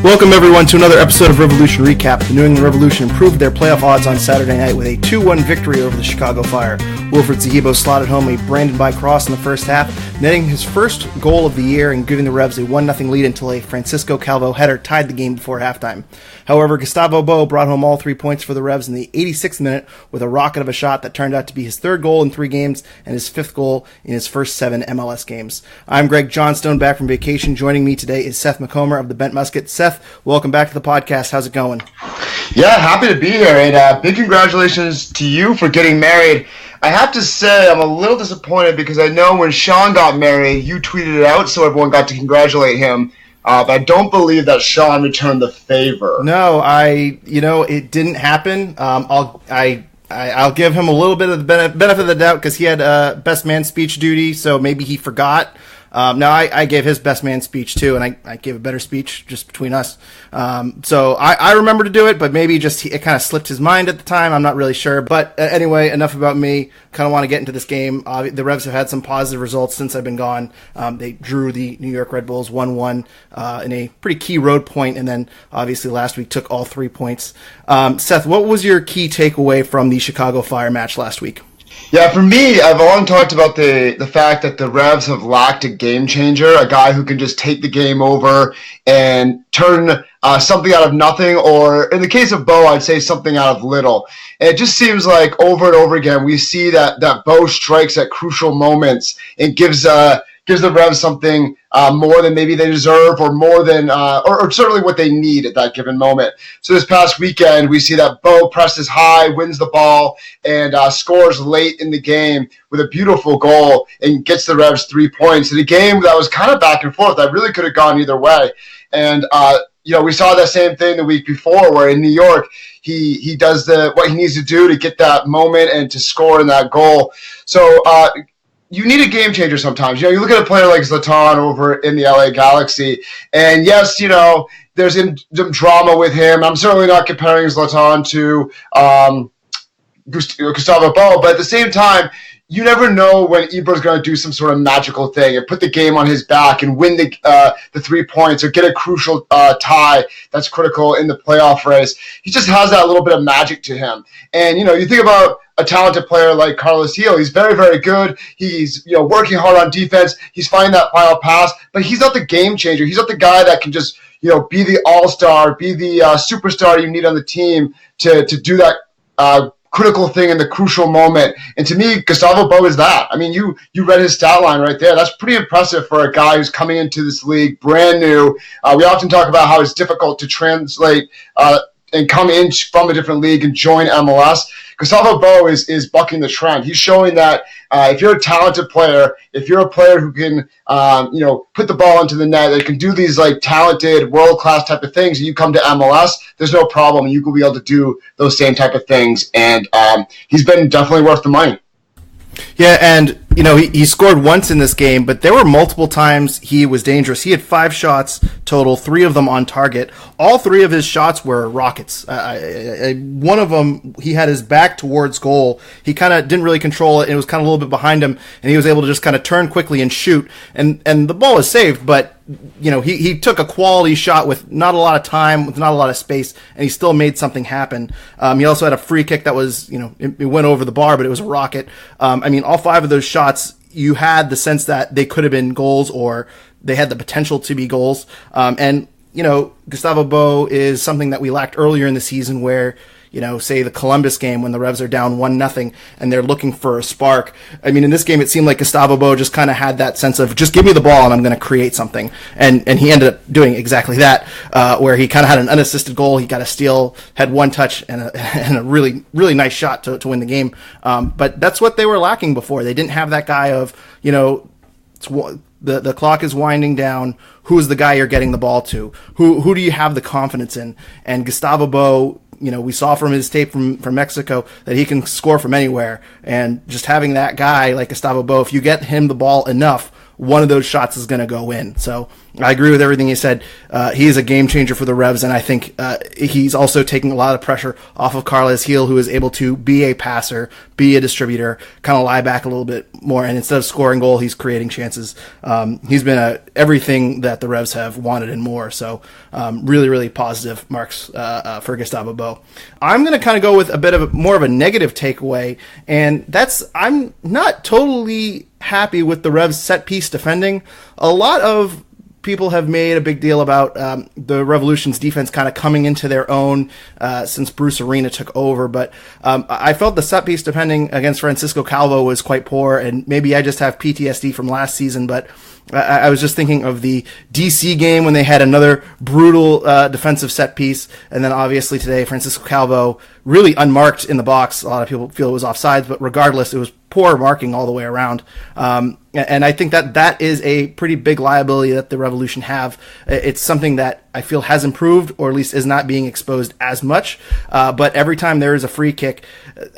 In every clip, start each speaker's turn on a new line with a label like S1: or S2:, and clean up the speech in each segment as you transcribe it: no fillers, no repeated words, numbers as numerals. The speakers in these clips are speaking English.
S1: Welcome everyone to another episode of Revolution Recap. The New England Revolution improved their playoff odds on Saturday night with a 2-1 victory over the Chicago Fire. Wilfred Zahibo slotted home a Brandon cross in the first half, netting his first goal of the year and giving the Revs a 1-0 lead until a Francisco Calvo header tied the game before halftime. However, Gustavo Bou brought home all 3 points for the Revs in the 86th minute with a rocket of a shot that turned out to be his third goal in 3 games and his 5th goal in his first 7 MLS games. I'm Greg Johnstone, back from vacation. Joining me today is Seth Macomber of the Bent Musket. Seth, welcome back to the podcast. How's it going?
S2: Yeah, happy to be here, and big congratulations to you for getting married. I have to say I'm a little disappointed because I know when Sean got married, you tweeted it out so everyone got to congratulate him. But I don't believe that Sean returned the favor.
S1: No, it didn't happen. I'll give him a little bit of the benefit of the doubt because he had best man speech duty, so maybe he forgot. I gave his best man speech too, and I gave a better speech just between us. So I remember to do it, but maybe it kind of slipped his mind at the time. I'm not really sure. But anyway, enough about me. Kind of want to get into this game. The Revs have had some positive results since I've been gone. They drew the New York Red Bulls 1-1 in a pretty key road point, and then obviously last week took all 3 points. Seth, what was your key takeaway from the Chicago Fire match last week?
S2: Yeah, for me, I've long talked about the fact that the Revs have lacked a game changer, a guy who can just take the game over and turn something out of nothing, or in the case of Bou, I'd say something out of little. And it just seems like over and over again we see that Bou strikes at crucial moments and gives the Revs something more than maybe they deserve, or more than, or certainly what they need at that given moment. So this past weekend, we see that Bou presses high, wins the ball, and scores late in the game with a beautiful goal and gets the Revs 3 points in a game that was kind of back and forth. That really could have gone either way. And we saw that same thing the week before, where in New York, he does what he needs to do to get that moment and to score in that goal. So. You need a game changer sometimes. You look at a player like Zlatan over in the LA Galaxy, and yes, there's some drama with him. I'm certainly not comparing Zlatan to Gustavo Bou, but at the same time, you never know when Ibra's going to do some sort of magical thing and put the game on his back and win the 3 points or get a crucial tie that's critical in the playoff race. He just has that little bit of magic to him. And, you think about a talented player like Carlos Gil. He's very, very good. He's, working hard on defense. He's finding that final pass, but he's not the game changer. He's not the guy that can just, be the all-star, be the superstar you need on the team to do that critical thing in the crucial moment. And to me, Gustavo Bou is that. I mean, you read his stat line right there. That's pretty impressive for a guy who's coming into this league brand new. We often talk about how it's difficult to translate and come in from a different league and join MLS. Gustavo Bou is bucking the trend. He's showing that if you're a talented player, if you're a player who can, put the ball into the net, that can do these like talented, world-class type of things, and you come to MLS, there's no problem. You will be able to do those same type of things. And he's been definitely worth the money.
S1: Yeah, and he scored once in this game, but there were multiple times he was dangerous. He had 5 shots total, 3 of them on target. All 3 of his shots were rockets. One of them, he had his back towards goal. He kind of didn't really control it, and it was kind of a little bit behind him, and he was able to just kind of turn quickly and shoot. And the ball is saved, but he took a quality shot with not a lot of time, with not a lot of space, and he still made something happen. He also had a free kick that was, it went over the bar, but it was a rocket. All 5 of those shots, you had the sense that they could have been goals, or they had the potential to be goals. Gustavo Bou is something that we lacked earlier in the season where, say the Columbus game when the Revs are down 1-0 and they're looking for a spark. In this game, it seemed like Gustavo Bou just kind of had that sense of just give me the ball and I'm going to create something. And he ended up doing exactly that, where he kind of had an unassisted goal. He got a steal, had 1 touch and a really, really nice shot to win the game. But that's what they were lacking before. They didn't have that guy of, the clock is winding down. Who's the guy you're getting the ball to? Who do you have the confidence in? And Gustavo Bou, we saw from his tape from Mexico that he can score from anywhere. And just having that guy like Gustavo Bou, if you get him the ball enough, one of those shots is going to go in. So I agree with everything you said. He is a game changer for the Revs, and I think he's also taking a lot of pressure off of Carli Lloyd1, who is able to be a passer, be a distributor, kind of lie back a little bit more, and instead of scoring goal, he's creating chances. He's been everything that the Revs have wanted and more, so really, really positive marks for Gustavo Bou. I'm going to kind of go with a bit of more of a negative takeaway, and that's I'm not totally happy with the Revs set-piece defending. A lot of people have made a big deal about the Revolution's defense kind of coming into their own since Bruce Arena took over, but I felt the set piece defending against Francisco Calvo was quite poor, and maybe I just have PTSD from last season, but I was just thinking of the DC game when they had another brutal defensive set piece, and then obviously today Francisco Calvo really unmarked in the box. A lot of people feel it was offsides, but regardless, it was poor marking all the way around. And I think that is a pretty big liability that the Revolution have. It's something that I feel has improved, or at least is not being exposed as much. But every time there is a free kick,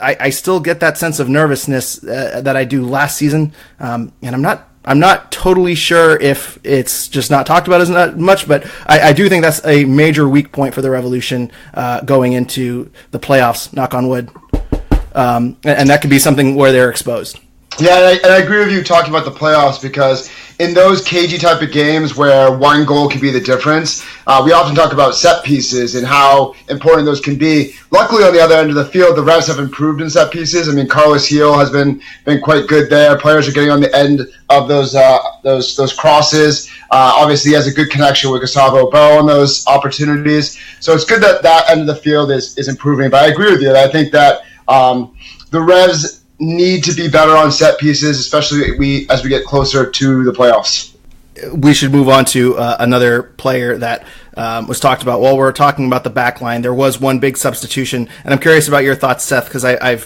S1: I still get that sense of nervousness that I do last season. And I'm not totally sure if it's just not talked about as much, but I do think that's a major weak point for the Revolution going into the playoffs, knock on wood. And that could be something where they're exposed.
S2: Yeah, and I agree with you talking about the playoffs, because in those cagey type of games where one goal can be the difference, we often talk about set pieces and how important those can be. Luckily, on the other end of the field, the Revs have improved in set pieces. I mean, Carli Lloyd1 has been quite good there. Players are getting on the end of those crosses. Obviously, he has a good connection with Gustavo Bou on those opportunities. So it's good that end of the field is improving. But I agree with you. I think that the Revs need to be better on set pieces, especially as we get closer to the playoffs.
S1: We should move on to another player that was talked about while we're talking about the back line. There was one big substitution, and I'm curious about your thoughts, Seth, because I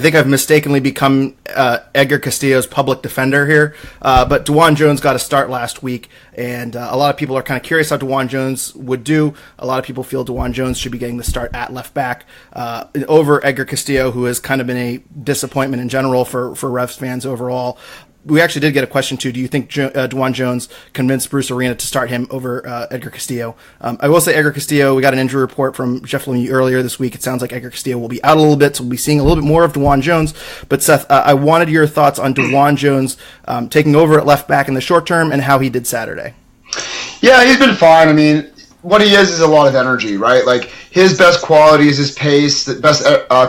S1: think I've mistakenly become Edgar Castillo's public defender here. But DeJuan Jones got a start last week, and a lot of people are kind of curious how DeJuan Jones would do. A lot of people feel DeJuan Jones should be getting the start at left back over Edgar Castillo, who has kind of been a disappointment in general for Revs fans overall. We actually did get a question too. Do you think DeJuan Jones convinced Bruce Arena to start him over Edgar Castillo? I will say Edgar Castillo, we got an injury report from Jeff Lemieux earlier this week. It sounds like Edgar Castillo will be out a little bit, so we'll be seeing a little bit more of DeJuan Jones. But Seth, I wanted your thoughts on DeJuan Jones taking over at left back in the short term and how he did Saturday.
S2: Yeah, he's been fine. I mean, what he is a lot of energy, right? Like, his best quality is his pace. The best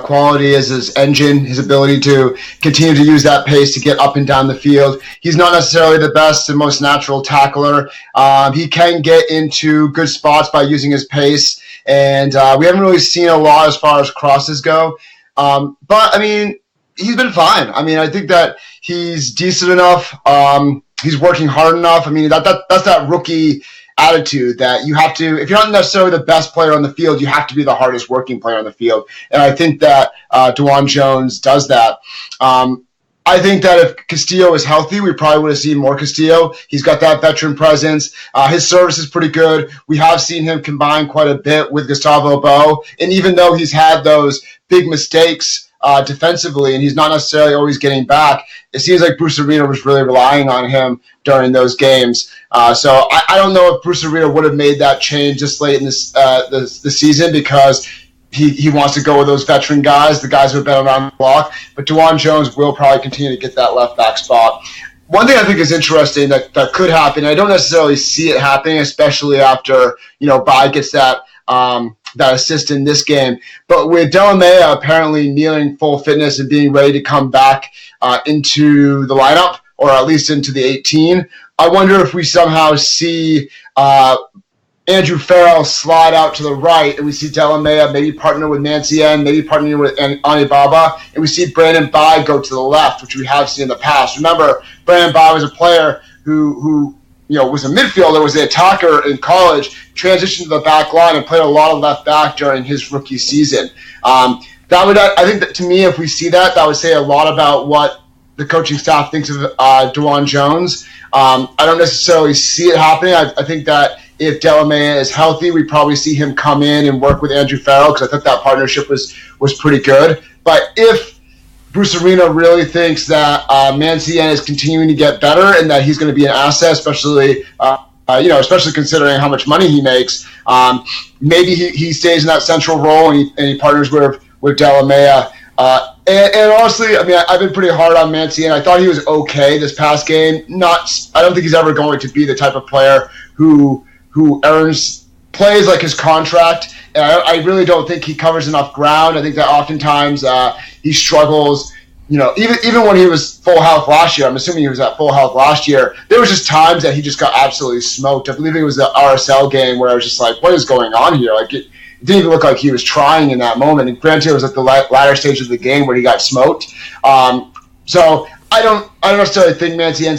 S2: quality is his engine, his ability to continue to use that pace to get up and down the field. He's not necessarily the best and most natural tackler. He can get into good spots by using his pace, and we haven't really seen a lot as far as crosses go. But, I mean, he's been fine. I mean, I think that he's decent enough. He's working hard enough. I mean, that's that rookie attitude that you have to, if you're not necessarily the best player on the field, you have to be the hardest working player on the field. And I think that DeJuan Jones does that. I think that if Castillo is healthy, we probably would have seen more Castillo. He's got that veteran presence. His service is pretty good. We have seen him combine quite a bit with Gustavo Bou. And even though he's had those big mistakes defensively, and he's not necessarily always getting back, it seems like Bruce Arena was really relying on him during those games. So I don't know if Bruce Arena would have made that change this late in the season, because he wants to go with those veteran guys, the guys who have been around the block. But DeJuan Jones will probably continue to get that left back spot. One thing I think is interesting that could happen, I don't necessarily see it happening, especially after Bai gets that assist in this game. But with Delamea apparently nearing full fitness and being ready to come back into the lineup, or at least into the 18, I wonder if we somehow see Andrew Farrell slide out to the right, and we see Delamea maybe partner with Mancienne, maybe partner with Anibaba, and we see Brandon Bai go to the left, which we have seen in the past. Remember, Brandon Bai was a player who was a midfielder, was an attacker in college, transitioned to the back line and played a lot of left back during his rookie season. I think that, to me, if we see that would say a lot about what the coaching staff thinks of DeJuan Jones. I don't necessarily see it happening. I think that if Delamea is healthy, we probably see him come in and work with Andrew Farrell, because I thought that partnership was pretty good. But if Bruce Arena really thinks that Mancienne is continuing to get better and that he's going to be an asset, especially Especially considering how much money he makes. Maybe he stays in that central role and he partners with Delamea. And honestly, I mean, I've been pretty hard on Mancienne. I thought he was okay this past game. I don't think he's ever going to be the type of player who plays like his contract. And I really don't think he covers enough ground. I think that oftentimes he struggles. Even when he was full health last year, I'm assuming he was at full health last year, there was just times that he just got absolutely smoked. I believe it was the RSL game where I was just like, what is going on here? Like, it didn't even look like he was trying in that moment. And granted, it was at the latter stage of the game where he got smoked. So I don't necessarily think Mancienne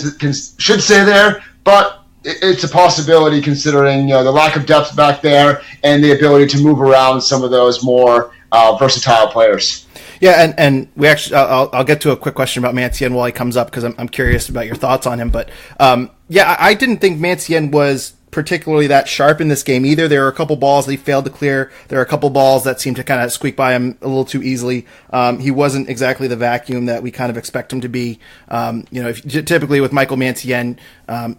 S2: should stay there, but it's a possibility considering the lack of depth back there and the ability to move around some of those more versatile players.
S1: Yeah, and we actually, I'll get to a quick question about Mancienne while he comes up because I'm curious about your thoughts on him. But I didn't think Mancienne was particularly that sharp in this game either. There were a couple balls that he failed to clear. There are a couple balls that seemed to kind of squeak by him a little too easily. He wasn't exactly the vacuum that we kind of expect him to be. Typically with Michael Mancienne,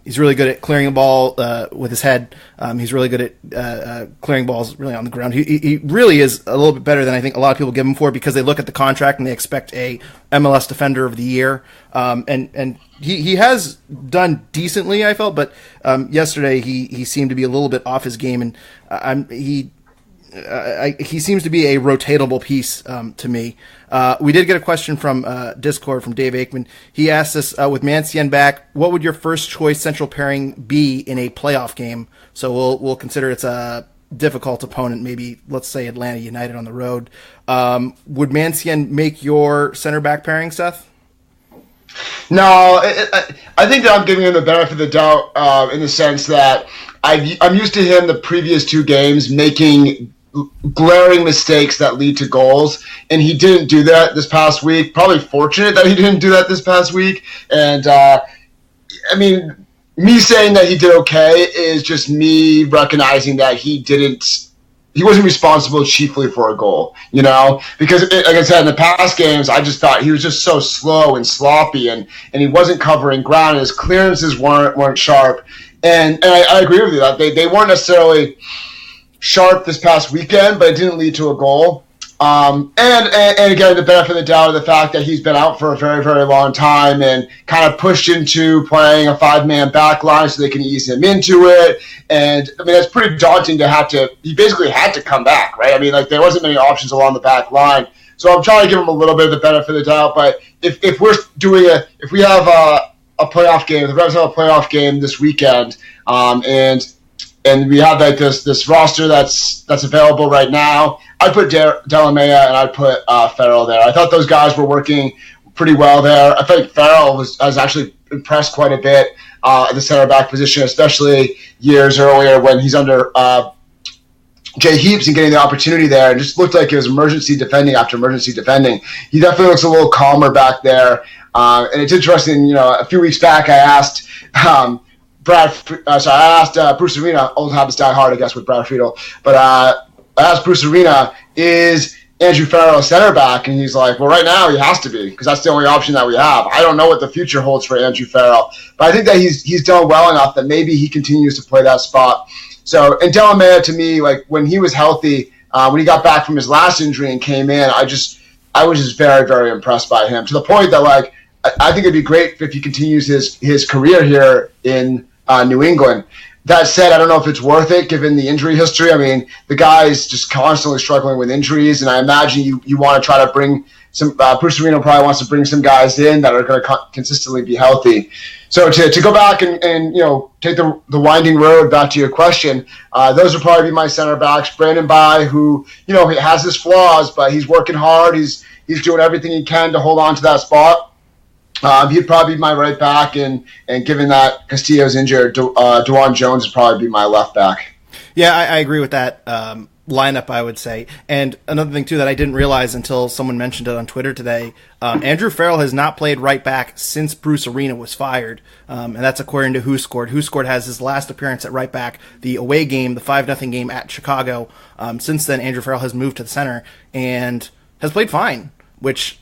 S1: he's really good at clearing a ball with his head. He's really good at clearing balls really on the ground. He really is a little bit better than I think a lot of people give him for because they look at the contract and they expect a MLS Defender of the Year. And he has done decently, I felt, but yesterday he seemed to be a little bit off his game, and he seems to be a rotatable piece to me. We did get a question from Discord from Dave Aikman. He asked us, with Mancienne back, what would your first choice central pairing be in a playoff game? So we'll consider it's a difficult opponent, maybe let's say Atlanta United on the road. Would Mancienne make your center back pairing, Seth?
S2: No, I think that I'm giving him the benefit of the doubt in the sense that I'm used to him the previous two games making glaring mistakes that lead to goals, and he didn't do that this past week. Probably fortunate that he didn't do that this past week. And me saying that he did okay is just me recognizing that he wasn't responsible chiefly for a goal, because like I said, in the past games, I just thought he was just so slow and sloppy and he wasn't covering ground and his clearances weren't sharp. And I agree with you that they weren't necessarily sharp this past weekend, but it didn't lead to a goal. And again, the benefit of the doubt of the fact that he's been out for a very, very long time and kind of pushed into playing a 5-man back line so they can ease him into it. And I mean, it's pretty daunting he basically had to come back, right? I mean, like there wasn't many options along the back line. So I'm trying to give him a little bit of the benefit of the doubt. But if we have a playoff game, the Revs have a playoff game this weekend, and we have like this roster that's available right now, I'd put Delamea and I'd put Farrell there. I thought those guys were working pretty well there. I think Farrell has actually impressed quite a bit at the center back position, especially years earlier when he's under Jay Heaps and getting the opportunity there. It just looked like it was emergency defending after emergency defending. He definitely looks a little calmer back there. And it's interesting, a few weeks back I asked Bruce Arena, old habits die hard, I guess, with Brad Friedel. But I asked Bruce Arena, is Andrew Farrell a center back? And he's like, well, right now he has to be because that's the only option that we have. I don't know what the future holds for Andrew Farrell, but I think that he's done well enough that maybe he continues to play that spot. So, and Delamea, to me, like when he was healthy, when he got back from his last injury and came in, I was just very, very impressed by him to the point that like I think it'd be great if he continues his career here in New England. That said, I don't know if it's worth it given the injury history. I mean, the guy is just constantly struggling with injuries, and I imagine you want to try to bring some Bruce Arena probably wants to bring some guys in that are going to consistently be healthy. So to go back and take the winding road back to your question, those would probably be my center backs. Brandon Bai, who he has his flaws, but he's working hard. He's doing everything he can to hold on to that spot. He'd probably be my right back, and given that Castillo's injured, DeJuan Jones would probably be my left back.
S1: Yeah, I agree with that lineup, I would say. And another thing, too, that I didn't realize until someone mentioned it on Twitter today, Andrew Farrell has not played right back since Bruce Arena was fired, and that's according to Who Scored. Who Scored has his last appearance at right back, the away game, the 5-0 game at Chicago. Since then, Andrew Farrell has moved to the center and has played fine, which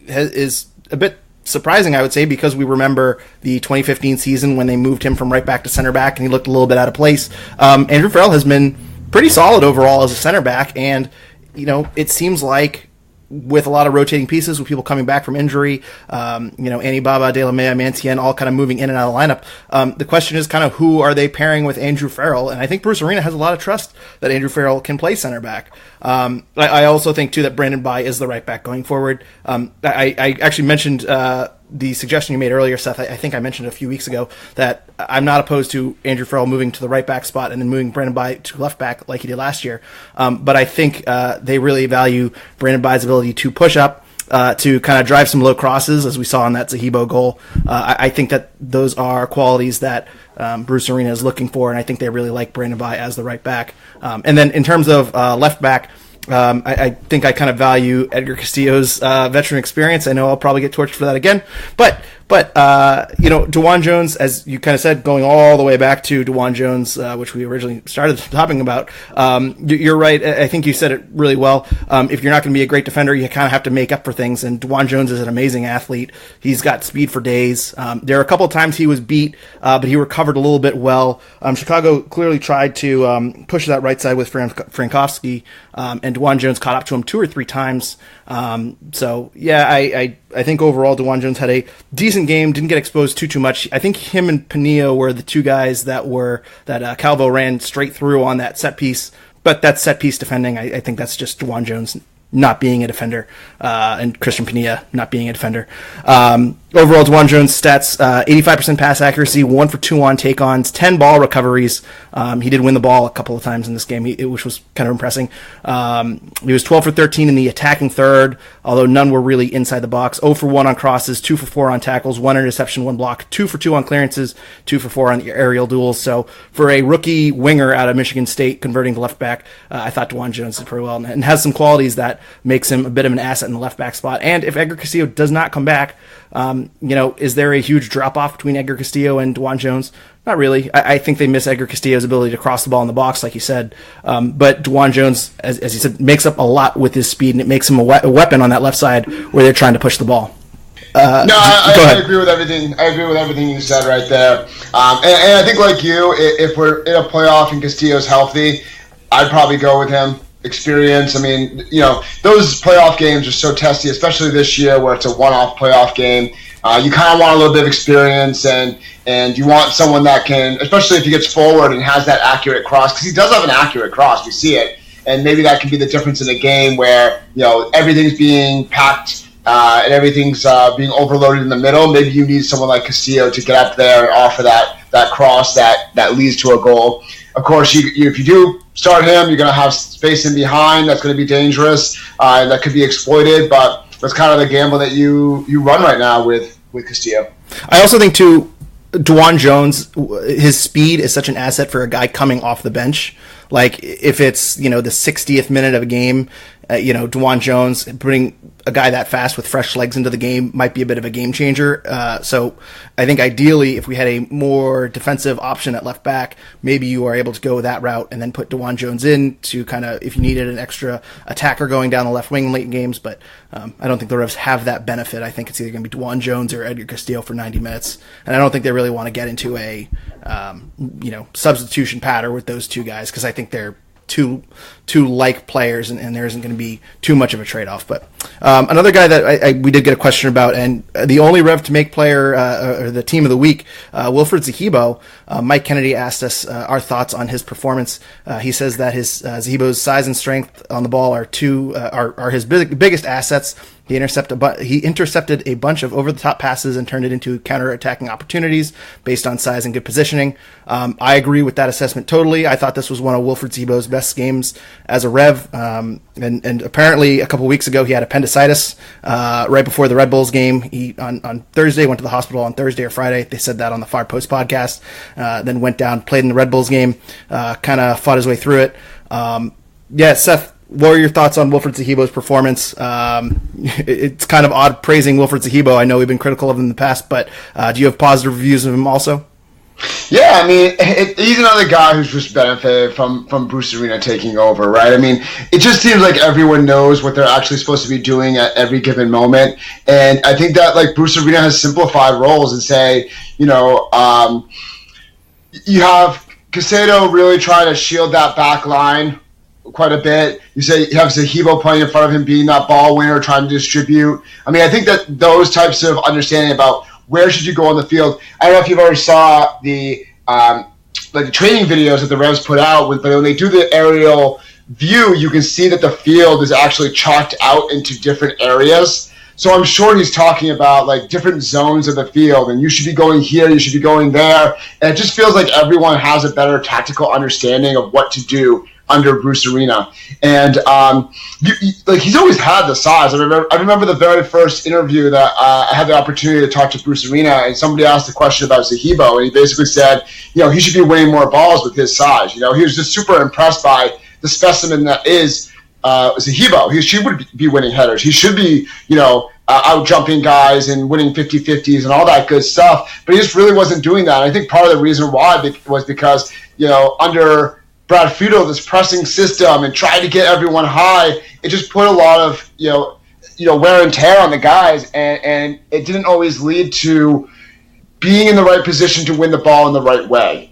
S1: is a bit surprising, I would say, because we remember the 2015 season when they moved him from right back to center back and he looked a little bit out of place. Andrew Farrell has been pretty solid overall as a center back, and it seems like with a lot of rotating pieces, with people coming back from injury, Annie Baba, De La Mea, Mancienne, all kind of moving in and out of the lineup. The question is kind of who are they pairing with Andrew Farrell? And I think Bruce Arena has a lot of trust that Andrew Farrell can play center back. I also think, too, that Brandon Bye is the right back going forward. I actually mentioned the suggestion you made earlier, Seth. I think I mentioned a few weeks ago that I'm not opposed to Andrew Farrell moving to the right back spot and then moving Brandon Bye to left back like he did last year. But I think they really value Brandon Bye's ability to push up, to kind of drive some low crosses, as we saw in that Zahibo goal. I think that those are qualities that Bruce Arena is looking for, and I think they really like Brandon Bye as the right back. And then in terms of left back, I think I kind of value Edgar Castillo's veteran experience. I know I'll probably get torched for that again, but DeJuan Jones, as you kind of said, going all the way back to DeJuan Jones, which we originally started talking about. You're right. I think you said it really well. If you're not going to be a great defender, you kind of have to make up for things. And DeJuan Jones is an amazing athlete. He's got speed for days. There are a couple of times he was beat, but he recovered a little bit well. Chicago clearly tried to push that right side with Frankowski, and DeJuan Jones caught up to him 2 or 3 times. I think overall DeJuan Jones had a decent game, didn't get exposed too much. I think him and Pinillo were the two guys that Calvo ran straight through on that set piece. But that set piece defending, I think that's just DeJuan Jones not being a defender, and Christian Pinilla not being a defender. Overall, DeJuan Jones stats, 85% pass accuracy, 1 for 2 on take-ons, 10 ball recoveries. He did win the ball a couple of times in this game, which was kind of impressing. He was 12 for 13 in the attacking third, although none were really inside the box. 0 for 1 on crosses, 2 for 4 on tackles, 1 interception, 1 block, 2 for 2 on clearances, 2 for 4 on the aerial duels. So for a rookie winger out of Michigan State converting to left back, I thought DeJuan Jones did pretty well and has some qualities that makes him a bit of an asset in the left back spot. And if Edgar Castillo does not come back, is there a huge drop-off between Edgar Castillo and DeJuan Jones? Not really. I think they miss Edgar Castillo's ability to cross the ball in the box, like you said. But DeJuan Jones, as you said, makes up a lot with his speed, and it makes him a weapon on that left side where they're trying to push the ball.
S2: I agree with everything. I agree with everything you said right there. And I think, like you, if we're in a playoff and Castillo's healthy, I'd probably go with him. Experience. I mean, those playoff games are so testy, especially this year where it's a one-off playoff game. You kind of want a little bit of experience, and you want someone that can, especially if he gets forward and has that accurate cross, because he does have an accurate cross. We see it, and maybe that can be the difference in a game where everything's being packed and everything's being overloaded in the middle. Maybe you need someone like Castillo to get up there and offer that cross that leads to a goal. Of course, if you do start him, you're going to have space in behind. That's going to be dangerous. That could be exploited, but that's kind of the gamble that you run right now with Castillo.
S1: I also think, too, DeJuan Jones, his speed is such an asset for a guy coming off the bench. Like, if it's, the 60th minute of a game, DeJuan Jones putting a guy that fast with fresh legs into the game might be a bit of a game changer. So I think ideally, if we had a more defensive option at left back, maybe you are able to go that route and then put DeJuan Jones in to kind of, if you needed an extra attacker going down the left wing in late games. But I don't think the Revs have that benefit. I think it's either going to be DeJuan Jones or Edgar Castillo for 90 minutes. And I don't think they really want to get into a, substitution pattern with those two guys, because I think they're two like players, and there isn't going to be too much of a trade-off. But another guy that we did get a question about, and the only Rev to make player or the team of the week, Wilfred Zahibo. Mike Kennedy asked us our thoughts on his performance. He says that his Zahibo's size and strength on the ball are his biggest assets. He intercepted a bunch of over-the-top passes and turned it into counter-attacking opportunities based on size and good positioning. I agree with that assessment totally. I thought this was one of Wilfred Zahibo's best games as a Rev. And apparently a couple weeks ago he had appendicitis right before the Red Bulls game. He on Thursday went to the hospital on Thursday or Friday. They said that on the Far Post podcast. Then went down, played in the Red Bulls game, kind of fought his way through it. Seth, what are your thoughts on Wilfred Zahibo's performance? It's kind of odd praising Wilfred Zahibo. I know we've been critical of him in the past, but do you have positive reviews of him also?
S2: Yeah, I mean, he's another guy who's just benefited from Bruce Arena taking over, right? I mean, it just seems like everyone knows what they're actually supposed to be doing at every given moment, and I think that like Bruce Arena has simplified roles and say, you have Caicedo really trying to shield that back line quite a bit. You say you have Zahibo playing in front of him, being that ball winner, trying to distribute. I mean, I think that those types of understanding about where should you go on the field. I don't know if you've already saw the the training videos that the Revs put out, but when they do the aerial view, you can see that the field is actually chalked out into different areas. So I'm sure he's talking about like different zones of the field, and you should be going here, you should be going there. And it just feels like everyone has a better tactical understanding of what to do under Bruce Arena. And like he's always had the size. I remember the very first interview that I had the opportunity to talk to Bruce Arena, and somebody asked a question about Zahibo, and he basically said, he should be winning more balls with his size. He was just super impressed by the specimen that is Zahibo. He should be winning headers. He should be, out jumping guys and winning 50-50s and all that good stuff. But he just really wasn't doing that. And I think part of the reason why was because, under Brad Friedel, this pressing system and trying to get everyone high, it just put a lot of, wear and tear on the guys. And it didn't always lead to being in the right position to win the ball in the right way.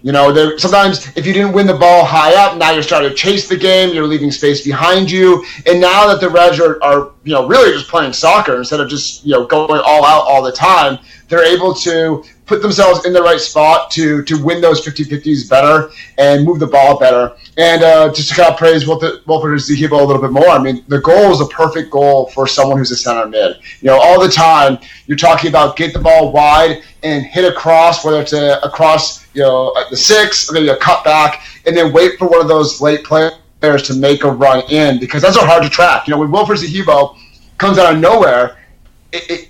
S2: Sometimes if you didn't win the ball high up, now you're starting to chase the game, you're leaving space behind you. And now that the Revs are really just playing soccer instead of just, going all out all the time, they're able to put themselves in the right spot to win those 50-50s better and move the ball better. And just to kind of praise Wilfred Zahibo a little bit more, I mean, the goal is a perfect goal for someone who's a center mid. All the time you're talking about get the ball wide and hit a cross, whether it's a cross, at the 6, maybe a cut back, and then wait for one of those late players to make a run in, because those are hard to track. When Wilfred Zahibo comes out of nowhere,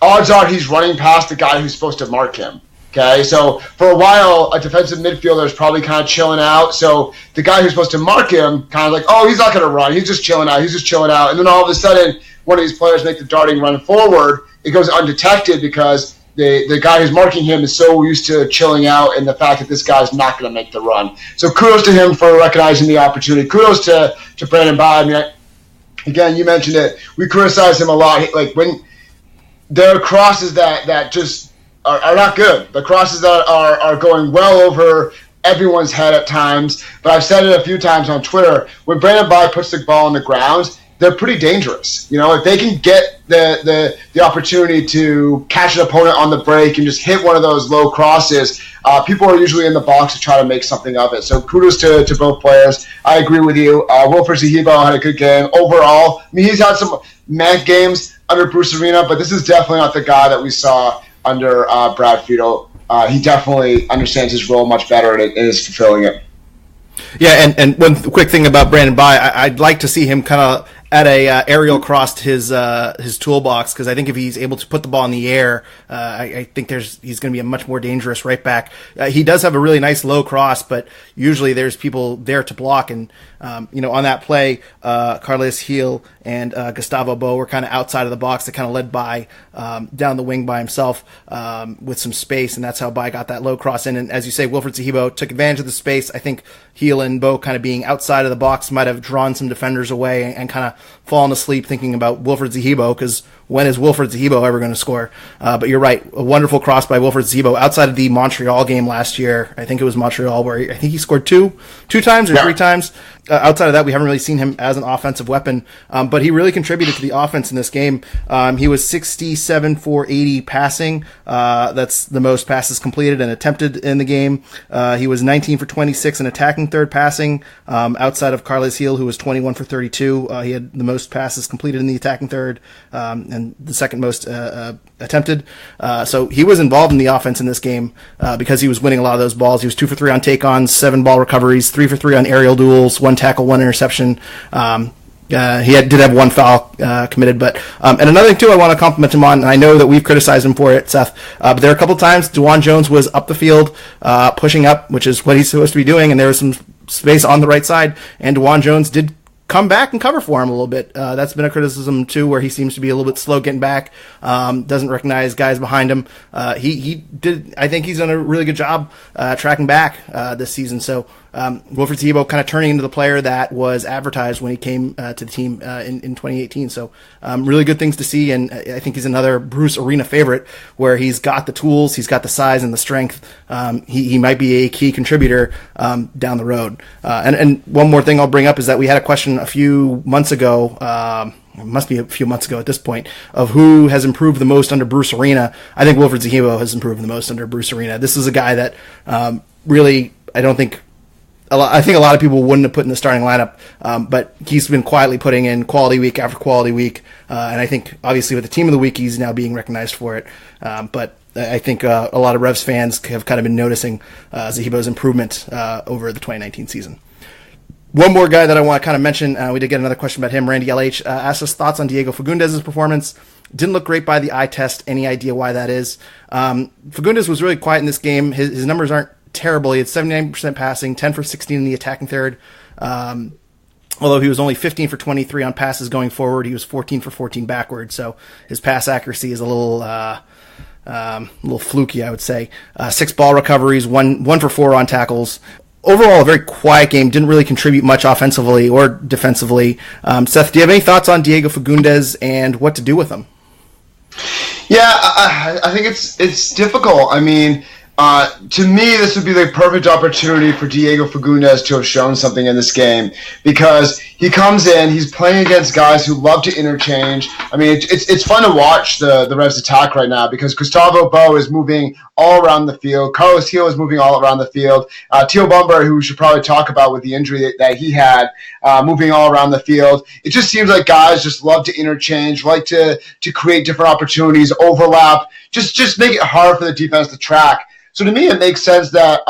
S2: odds are he's running past the guy who's supposed to mark him. Okay, so for a while, a defensive midfielder is probably kind of chilling out. So the guy who's supposed to mark him kind of like, oh, he's not going to run. He's just chilling out. And then all of a sudden, one of these players make the darting run forward. It goes undetected because the guy who's marking him is so used to chilling out and the fact that this guy's not going to make the run. So kudos to him for recognizing the opportunity. Kudos to Brandon Bye. I mean, again, you mentioned it. We criticize him a lot. Like when there are crosses that just are not good. The crosses that are going well over everyone's head at times. But I've said it a few times on Twitter. When Brandon Bye puts the ball on the ground, they're pretty dangerous. If they can get the opportunity to catch an opponent on the break and just hit one of those low crosses, people are usually in the box to try to make something of it. So kudos to both players. I agree with you. Wilfred Zahibo had a good game. Overall, I mean, he's had some mad games under Bruce Arena, but this is definitely not the guy that we saw under Brad Friedel. He definitely understands his role much better and is fulfilling it.
S1: Yeah, and one quick thing about Brandon Bye, I'd like to see him kind of at a aerial cross his toolbox, because I think if he's able to put the ball in the air, I think he's going to be a much more dangerous right back. He does have a really nice low cross, but usually there's people there to block. And on that play, Carli Lloyd1 and Gustavo Bou were kind of outside of the box. They kind of led Bye down the wing by himself with some space, and that's how Bye got that low cross in. And as you say, Wilfred Zahibo took advantage of the space. I think Lloyd and Bou kind of being outside of the box might have drawn some defenders away and kind of fallen asleep thinking about Wilfred Zahibo, because when is Wilfred Zahibo ever going to score? But you're right, a wonderful cross by Wilfred Zahibo outside of the Montreal game last year. I think it was Montreal where I think he scored two times or 3 times. Outside of that, we haven't really seen him as an offensive weapon, but he really contributed to the offense in this game. He was 67 for 80 passing. That's the most passes completed and attempted in the game. He was 19 for 26 in attacking third passing, outside of Carli Lloyd1, who was 21 for 32. He had the most passes completed in the attacking third, and the second most attempted. So he was involved in the offense in this game because he was winning a lot of those balls. He was 2 for 3 on take-ons, 7 ball recoveries, 3 for 3 on aerial duels, 1 tackle, 1 interception. He did have 1 foul committed, but and another thing too I want to compliment him on, and I know that we've criticized him for it, Seth, but there are a couple times DeJuan Jones was up the field pushing up, which is what he's supposed to be doing, and there was some space on the right side, and DeJuan Jones did come back and cover for him a little bit. That's been a criticism too, where he seems to be a little bit slow getting back, doesn't recognize guys behind him. I think he's done a really good job tracking back this season. So Wilfred Zahibo kind of turning into the player that was advertised when he came to the team in 2018. So really good things to see, and I think he's another Bruce Arena favorite, where he's got the tools, he's got the size and the strength. He might be a key contributor down the road. And one more thing I'll bring up is that we had a question a few months ago, it must be a few months ago at this point, of who has improved the most under Bruce Arena. I think Wilfred Zahibo has improved the most under Bruce Arena. This is a guy that really, I think a lot of people wouldn't have put in the starting lineup, but he's been quietly putting in quality week after quality week, and I think obviously with the team of the week, he's now being recognized for it. But I think a lot of Revs fans have kind of been noticing Zahibo's improvement over the 2019 season. One more guy that I want to kind of mention, we did get another question about him. Randy LH asked us thoughts on Diego Fagundez's performance. Didn't look great by the eye test. Any idea why that is? Fagundez was really quiet in this game. His numbers aren't terrible. He had 79% passing, 10 for 16 in the attacking third. Although he was only 15 for 23 on passes going forward, he was 14 for 14 backward. So his pass accuracy is a little fluky, I would say. 6 ball recoveries, one for 4 on tackles. Overall, a very quiet game. Didn't really contribute much offensively or defensively. Seth, do you have any thoughts on Diego Fagundez and what to do with him?
S2: Yeah, I think it's difficult. I mean, to me, this would be the perfect opportunity for Diego Fagundez to have shown something in this game, because he comes in, he's playing against guys who love to interchange. I mean, it's fun to watch the Revs attack right now, because Gustavo Bou is moving all around the field. Carlos Gil is moving all around the field. Teal Bumber, who we should probably talk about with the injury that he had, moving all around the field. It just seems like guys just love to interchange, like to create different opportunities, overlap, just make it hard for the defense to track. So to me, it makes sense that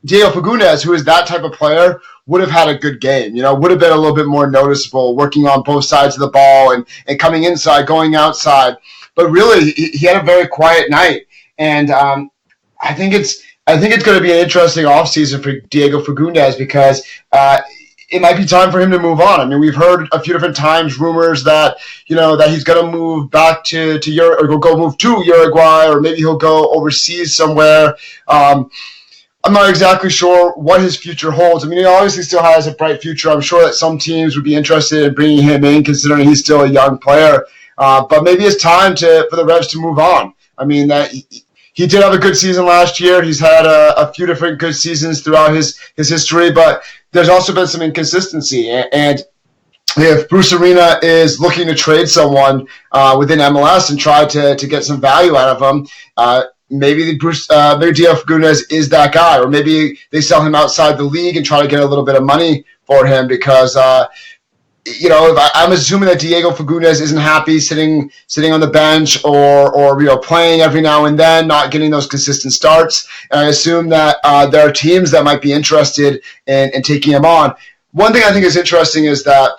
S2: Diego Fagundez, who is that type of player, would have had a good game, would have been a little bit more noticeable, working on both sides of the ball and coming inside, going outside. But really, he had a very quiet night. And I think it's going to be an interesting offseason for Diego Fagundez, because it might be time for him to move on. I mean, we've heard a few different times rumors that, that he's going to move back to Europe, or go move to Uruguay, or maybe he'll go overseas somewhere. I'm not exactly sure what his future holds. I mean, he obviously still has a bright future. I'm sure that some teams would be interested in bringing him in, considering he's still a young player. But maybe it's time for the Revs to move on. I mean, that he did have a good season last year. He's had a few different good seasons throughout his history, but there's also been some inconsistency. And if Bruce Arena is looking to trade someone within MLS and try to get some value out of them, maybe Diego Fagundez is that guy, or maybe they sell him outside the league and try to get a little bit of money for him, because I'm assuming that Diego Fagundez isn't happy sitting on the bench or playing every now and then, not getting those consistent starts. And I assume that there are teams that might be interested in taking him on. One thing I think is interesting is that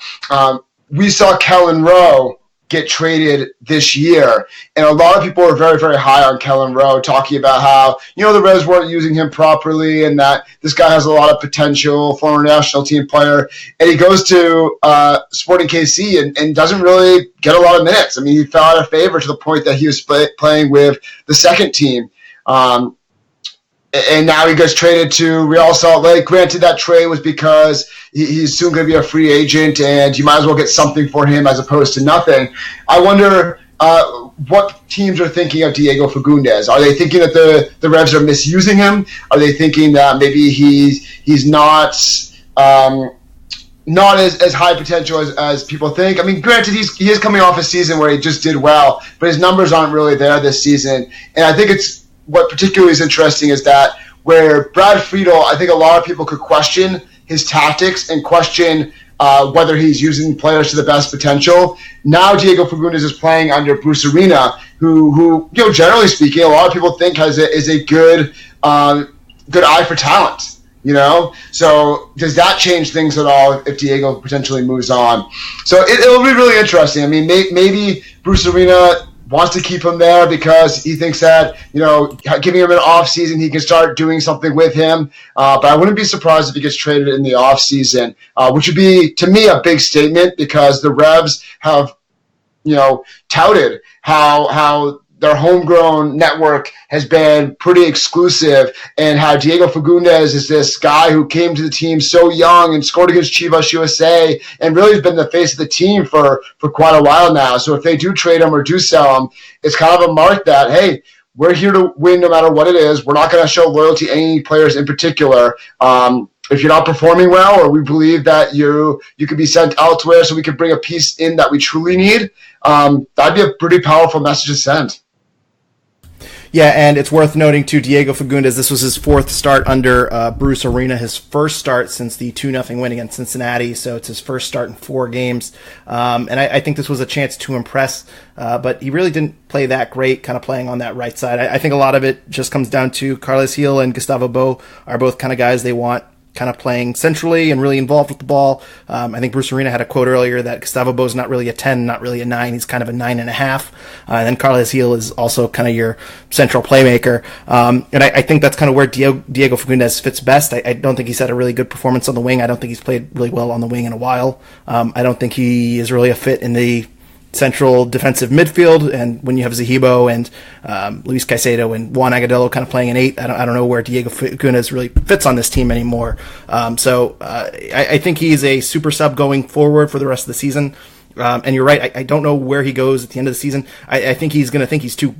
S2: we saw Kellen Rowe get traded this year, and a lot of people are very, very high on Kellen Rowe, talking about how the Revs weren't using him properly, and that this guy has a lot of potential, former national team player, and he goes to Sporting KC and doesn't really get a lot of minutes. I mean, he fell out of favor to the point that he was playing with the second team. And now he gets traded to Real Salt Lake. Granted, that trade was because he's soon going to be a free agent, and you might as well get something for him as opposed to nothing. I wonder what teams are thinking of Diego Fagundez. Are they thinking that the Revs are misusing him? Are they thinking that maybe he's not as high potential as people think? I mean, granted, he is coming off a season where he just did well, but his numbers aren't really there this season. And I think what particularly is interesting is that where Brad Friedel, I think a lot of people could question his tactics and question whether he's using players to the best potential. Now Diego Fagundez is playing under Bruce Arena, who generally speaking, a lot of people think is a good eye for talent. So does that change things at all if Diego potentially moves on? So it'll be really interesting. I mean, maybe Bruce Arena wants to keep him there because he thinks that, giving him an off season, he can start doing something with him. But I wouldn't be surprised if he gets traded in the off season, which would be, to me, a big statement because the Revs have, touted how their homegrown network has been pretty exclusive, and how Diego Fagundes is this guy who came to the team so young and scored against Chivas USA and really has been the face of the team for quite a while now. So if they do trade him or do sell him, it's kind of a mark that, hey, we're here to win no matter what it is. We're not going to show loyalty to any players in particular. If you're not performing well, or we believe that you could be sent elsewhere so we could bring a piece in that we truly need, that'd be a pretty powerful message to send.
S1: Yeah, and it's worth noting, too, Diego Fagundes, this was his fourth start under Bruce Arena, his first start since the 2-0 win against Cincinnati, so it's his first start in 4 games. And I think this was a chance to impress, but he really didn't play that great, kind of playing on that right side. I think a lot of it just comes down to Carli Lloyd1 and Gustavo Bou are both kind of guys they want kind of playing centrally and really involved with the ball. I think Bruce Arena had a quote earlier that Gustavo Bou is not really a 10, not really a 9. He's kind of a 9.5. And then Carli Lloyd1 is also kind of your central playmaker. And I think that's kind of where Diego Fagundes fits best. I don't think he's had a really good performance on the wing. I don't think he's played really well on the wing in a while. I don't think he is really a fit in the central defensive midfield, and when you have Zahibo and Luis Caicedo and Juan Agudelo kind of playing an 8, I don't know where Diego Fagundes really fits on this team anymore. So I think he's a super sub going forward for the rest of the season. And you're right, I don't know where he goes at the end of the season. I think he's going to think he's too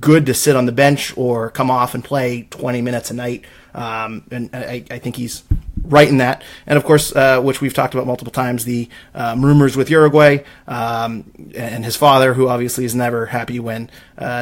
S1: good to sit on the bench or come off and play 20 minutes a night. And I think he's right in that. And of course, which we've talked about multiple times, the rumors with Uruguay and his father, who obviously is never happy when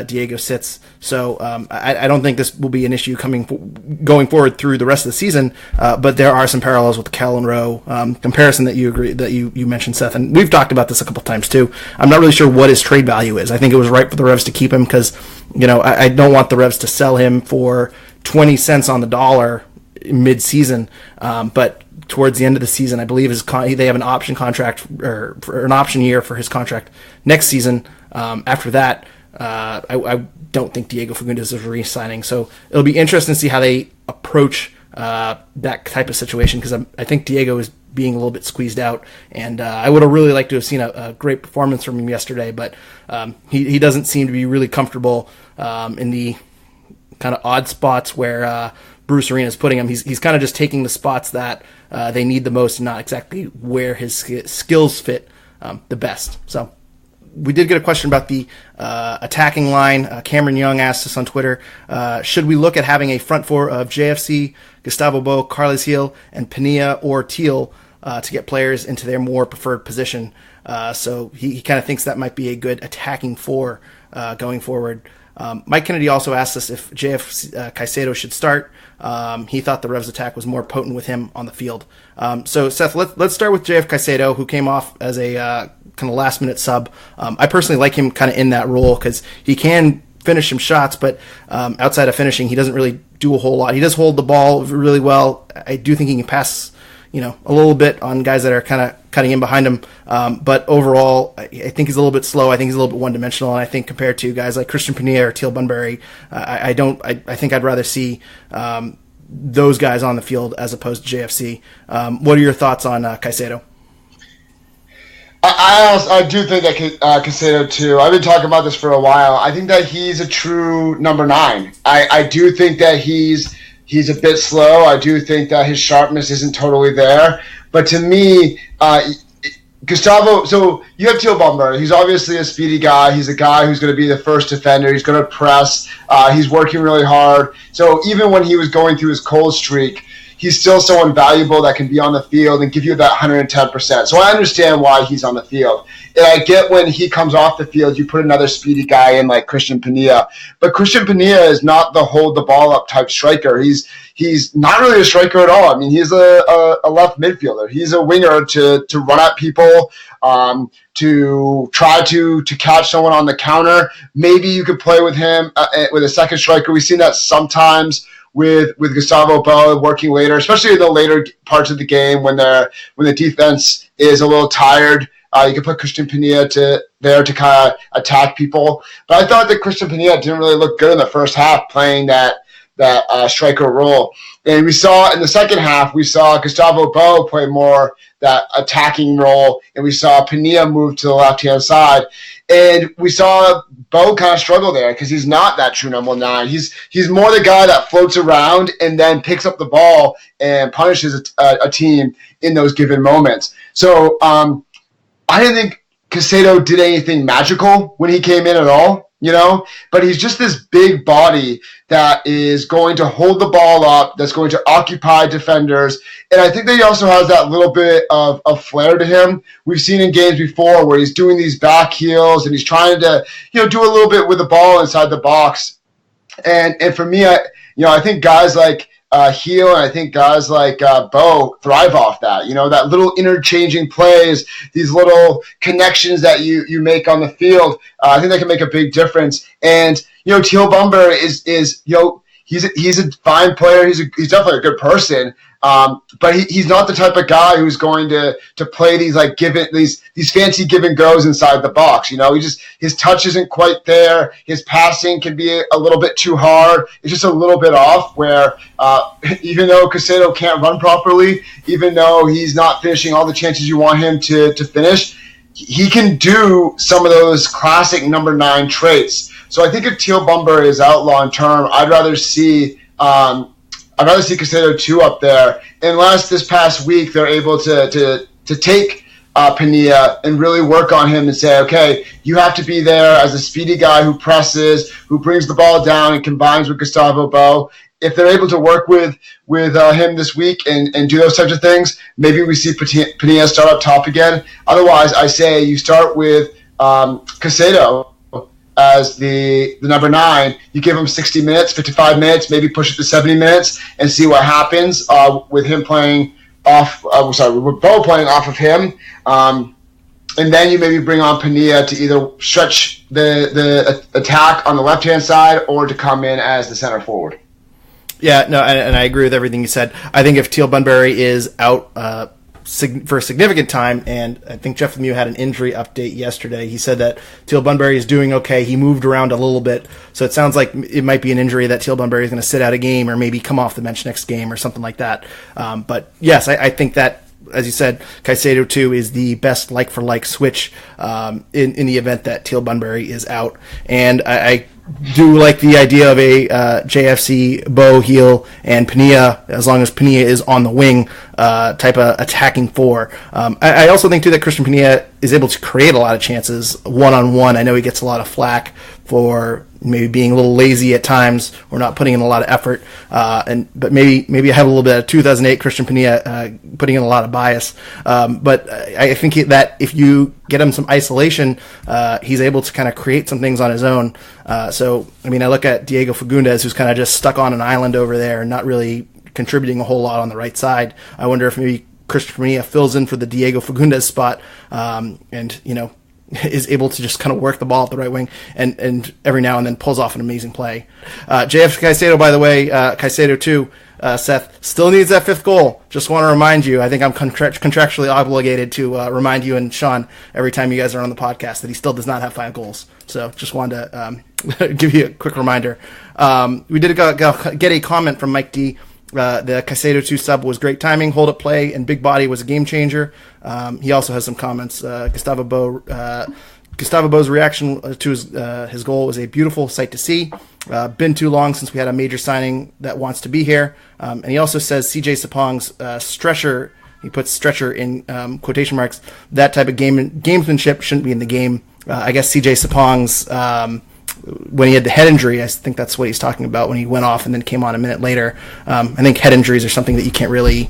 S1: Diego sits. So I don't think this will be an issue going forward through the rest of the season. But there are some parallels with the Callan Rowe comparison that you mentioned, Seth, and we've talked about this a couple times too. I'm not really sure what his trade value is. I think it was right for the Revs to keep him because I don't want the Revs to sell him for 20 cents on the dollar mid-season, but towards the end of the season, I believe they have an option contract or an option year for his contract next season. After that, I don't think Diego Fagundes is re-signing, so it'll be interesting to see how they approach that type of situation because I think Diego is being a little bit squeezed out, and I would have really liked to have seen a great performance from him yesterday, but he doesn't seem to be really comfortable in the kind of odd spots where Bruce Arena is putting him. He's kind of just taking the spots that they need the most and not exactly where his skills fit the best. So we did get a question about the attacking line. Cameron Young asked us on Twitter, should we look at having a front four of JFC, Gustavo Bou, Carli Lloyd1, and Pinilla or Teal to get players into their more preferred position? So he kind of thinks that might be a good attacking four going forward. Mike Kennedy also asked us if JF Caicedo should start. He thought the Revs attack was more potent with him on the field. So Seth, let's start with JF Caicedo, who came off as a kind of last minute sub. I personally like him kind of in that role because he can finish some shots, but outside of finishing, he doesn't really do a whole lot. He does hold the ball really well. I do think he can pass a little bit on guys that are kind of cutting in behind him. But overall, I think he's a little bit slow. I think he's a little bit one-dimensional. And I think compared to guys like Christian Pinilla or Teal Bunbury, I think I'd rather see those guys on the field as opposed to JFC. What are your thoughts on Caicedo?
S2: I do think that Caicedo too. I've been talking about this for a while. I think that he's a true number 9. I do think that he's a bit slow. I do think that his sharpness isn't totally there. But to me, Gustavo, so you have Teal Bunbury. He's obviously a speedy guy. He's a guy who's going to be the first defender. He's going to press. He's working really hard. So even when he was going through his cold streak, he's still so invaluable that can be on the field and give you that 110%. So I understand why he's on the field. And I get when he comes off the field, you put another speedy guy in like Christian Pinilla. But Christian Pinilla is not the hold the ball up type striker. He's not really a striker at all. I mean, he's a left midfielder. He's a winger to run at people, to try to catch someone on the counter. Maybe you could play with him with a second striker. We've seen that sometimes with Gustavo Bou working later, especially in the later parts of the game when the defense is a little tired. You can put Christian Pinilla there to kind of attack people. But I thought that Christian Pinilla didn't really look good in the first half playing that striker role. And we saw in the second half, we saw Gustavo Bou play more that attacking role, and we saw Pinilla move to the left-hand side. And we saw Bou kind of struggle there because he's not that true number 9. He's more the guy that floats around and then picks up the ball and punishes a team in those given moments. So I didn't think Caicedo did anything magical when he came in at all, but he's just this big body that is going to hold the ball up, that's going to occupy defenders. And I think that he also has that little bit of flair to him. We've seen in games before where he's doing these back heels and he's trying to, do a little bit with the ball inside the box. And for me, I think guys like Heel, and I think guys like Bou thrive off that. That little interchanging plays, these little connections that you make on the field. I think that can make a big difference. And Teal Bunbury is he's a fine player. He's definitely a good person. But he's not the type of guy who's going to play these these fancy give and goes inside the box. His touch isn't quite there. His passing can be a little bit too hard. It's just a little bit off. Where even though Caicedo can't run properly, even though he's not finishing all the chances you want him to finish, he can do some of those classic number 9 traits. So I think if Teal Bunbury is out long term, I'd rather see Caicedo 2 up there, unless this past week they're able to take Pinilla and really work on him and say, okay, you have to be there as a speedy guy who presses, who brings the ball down and combines with Gustavo Bou. If they're able to work with him this week and do those types of things, maybe we see Pinilla start up top again. Otherwise, I say you start with Caicedo as the number 9. You give him 60 minutes, 55 minutes, maybe push it to 70 minutes and see what happens with him playing off. With Bou playing off of him. And then you maybe bring on Pinilla to either stretch the attack on the left-hand side or to come in as the center forward.
S1: Yeah, no, and I agree with everything you said. I think if Teal Bunbury is out for a significant time, and I think Jeff Lemieux had an injury update yesterday. He said that Teal Bunbury is doing okay. He moved around a little bit, so it sounds like it might be an injury that Teal Bunbury is going to sit out a game or maybe come off the bench next game or something like that. But yes, I think that, as you said, Caicedo 2 is the best like-for-like switch in the event that Teal Bunbury is out. And I do like the idea of a JFC, Bou, Heel, and Pinilla, as long as Pinilla is on the wing, type of attacking 4. I also think, too, that Christian Pinilla is able to create a lot of chances one-on-one. I know he gets a lot of flack for maybe being a little lazy at times or not putting in a lot of effort. But maybe I have a little bit of 2008 Christian Pinilla putting in a lot of bias. But I think that if you get him some isolation, he's able to kind of create some things on his own. So, I look at Diego Fagundes, who's kind of just stuck on an island over there and not really contributing a whole lot on the right side. I wonder if maybe Christian Pinilla fills in for the Diego Fagundes spot and is able to just kind of work the ball at the right wing and every now and then pulls off an amazing play. JF Caicedo, by the way, Caicedo 2, Seth, still needs that 5th goal. Just want to remind you, I think I'm contractually obligated to remind you and Sean every time you guys are on the podcast that he still does not have 5 goals. So just wanted to give you a quick reminder. We did get a comment from Mike D. The Caicedo 2 sub was great timing, hold up play, and big body was a game changer. He also has some comments. Gustavo Bou's reaction to his goal was a beautiful sight to see. Been too long since we had a major signing that wants to be here. And he also says CJ Sapong's stretcher, he puts stretcher in quotation marks, that type of gamesmanship shouldn't be in the game. I guess CJ Sapong's when he had the head injury, I think that's what he's talking about when he went off and then came on a minute later. I think head injuries are something that you can't really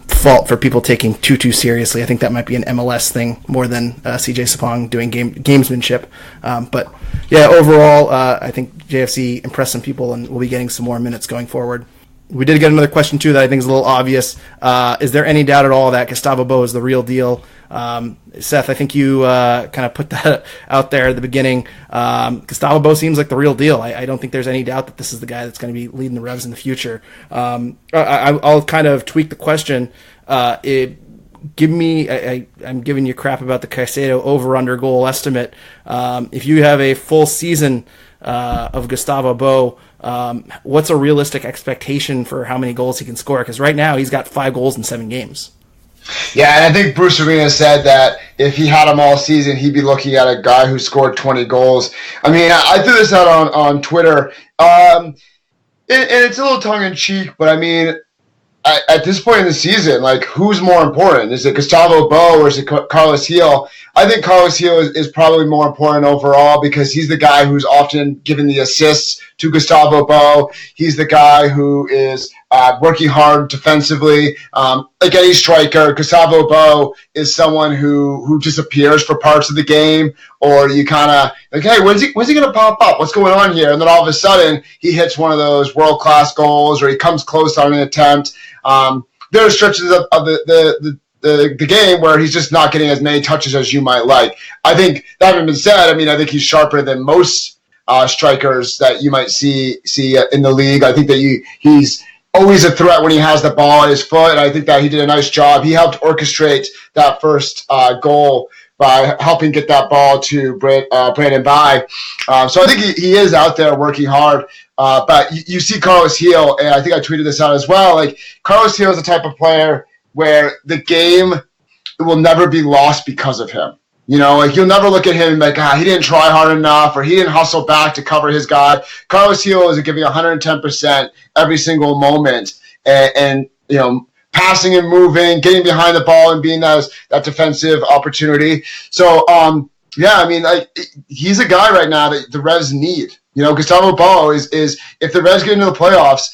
S1: fault for people taking too seriously. I think that might be an MLS thing more than CJ Sapong doing gamesmanship. But yeah, overall, I think JFC impressed some people and we'll be getting some more minutes going forward. We did get another question, too, that I think is a little obvious. Is there any doubt at all that Gustavo Bou is the real deal? Seth, I think you kind of put that out there at the beginning. Gustavo Bou seems like the real deal. I don't think there's any doubt that this is the guy that's going to be leading the Revs in the future. I'll kind of tweak the question. give me, I'm giving you crap about the Caicedo over-under goal estimate. If you have a full season of Gustavo Bou, what's a realistic expectation for how many goals he can score? Because right now he's got 5 goals in 7 games.
S2: Yeah, and I think Bruce Arena said that if he had him all season, he'd be looking at a guy who scored 20 goals. I mean, I threw this out on Twitter, and it's a little tongue-in-cheek, but I mean, at this point in the season, like, who's more important? Is it Gustavo Bou or is it Carlos Gil? I think Carlos Gil is probably more important overall because he's the guy who's often given the assists to Gustavo Bou. He's the guy who is working hard defensively. Like any striker, Gustavo Bou is someone who disappears for parts of the game, or you kind of like, hey, when's he going to pop up? What's going on here? And then all of a sudden, he hits one of those world-class goals, or he comes close on an attempt. There are stretches of the game where he's just not getting as many touches as you might like. I think, that having been said, I mean, I think he's sharper than most strikers that you might see in the league. I think that he's always a threat when he has the ball at his foot, and I think that he did a nice job. He helped orchestrate that first goal by helping get that ball to Brandon Bai. So I think he is out there working hard. But you see Carlos Gil, and I think I tweeted this out as well. Like, Carlos Gil is the type of player where the game will never be lost because of him. You know, like, you'll never look at him like, he didn't try hard enough, or he didn't hustle back to cover his guy. Carlos Gil is giving 110% every single moment, and you know, passing and moving, getting behind the ball, and being that defensive opportunity. So, yeah, I mean, like, he's a guy right now that the Revs need. You know, Gustavo Bou is if the Revs get into the playoffs,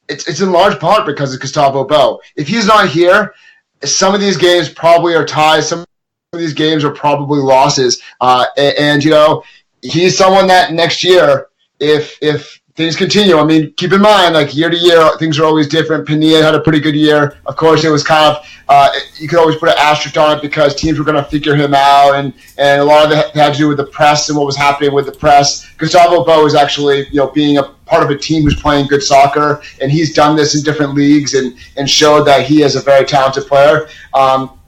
S2: it's in large part because of Gustavo Bou. If he's not here, some of these games probably are ties. Some of these games are probably losses. And you know, he's someone that next year, if things continue, I mean, keep in mind, like, year to year, things are always different. Pania had a pretty good year. Of course, it was kind of, you could always put an asterisk on it because teams were going to figure him out, and a lot of it had to do with the press and what was happening with the press. Gustavo Bou is actually, you know, being a part of a team who's playing good soccer, and he's done this in different leagues and showed that he is a very talented player.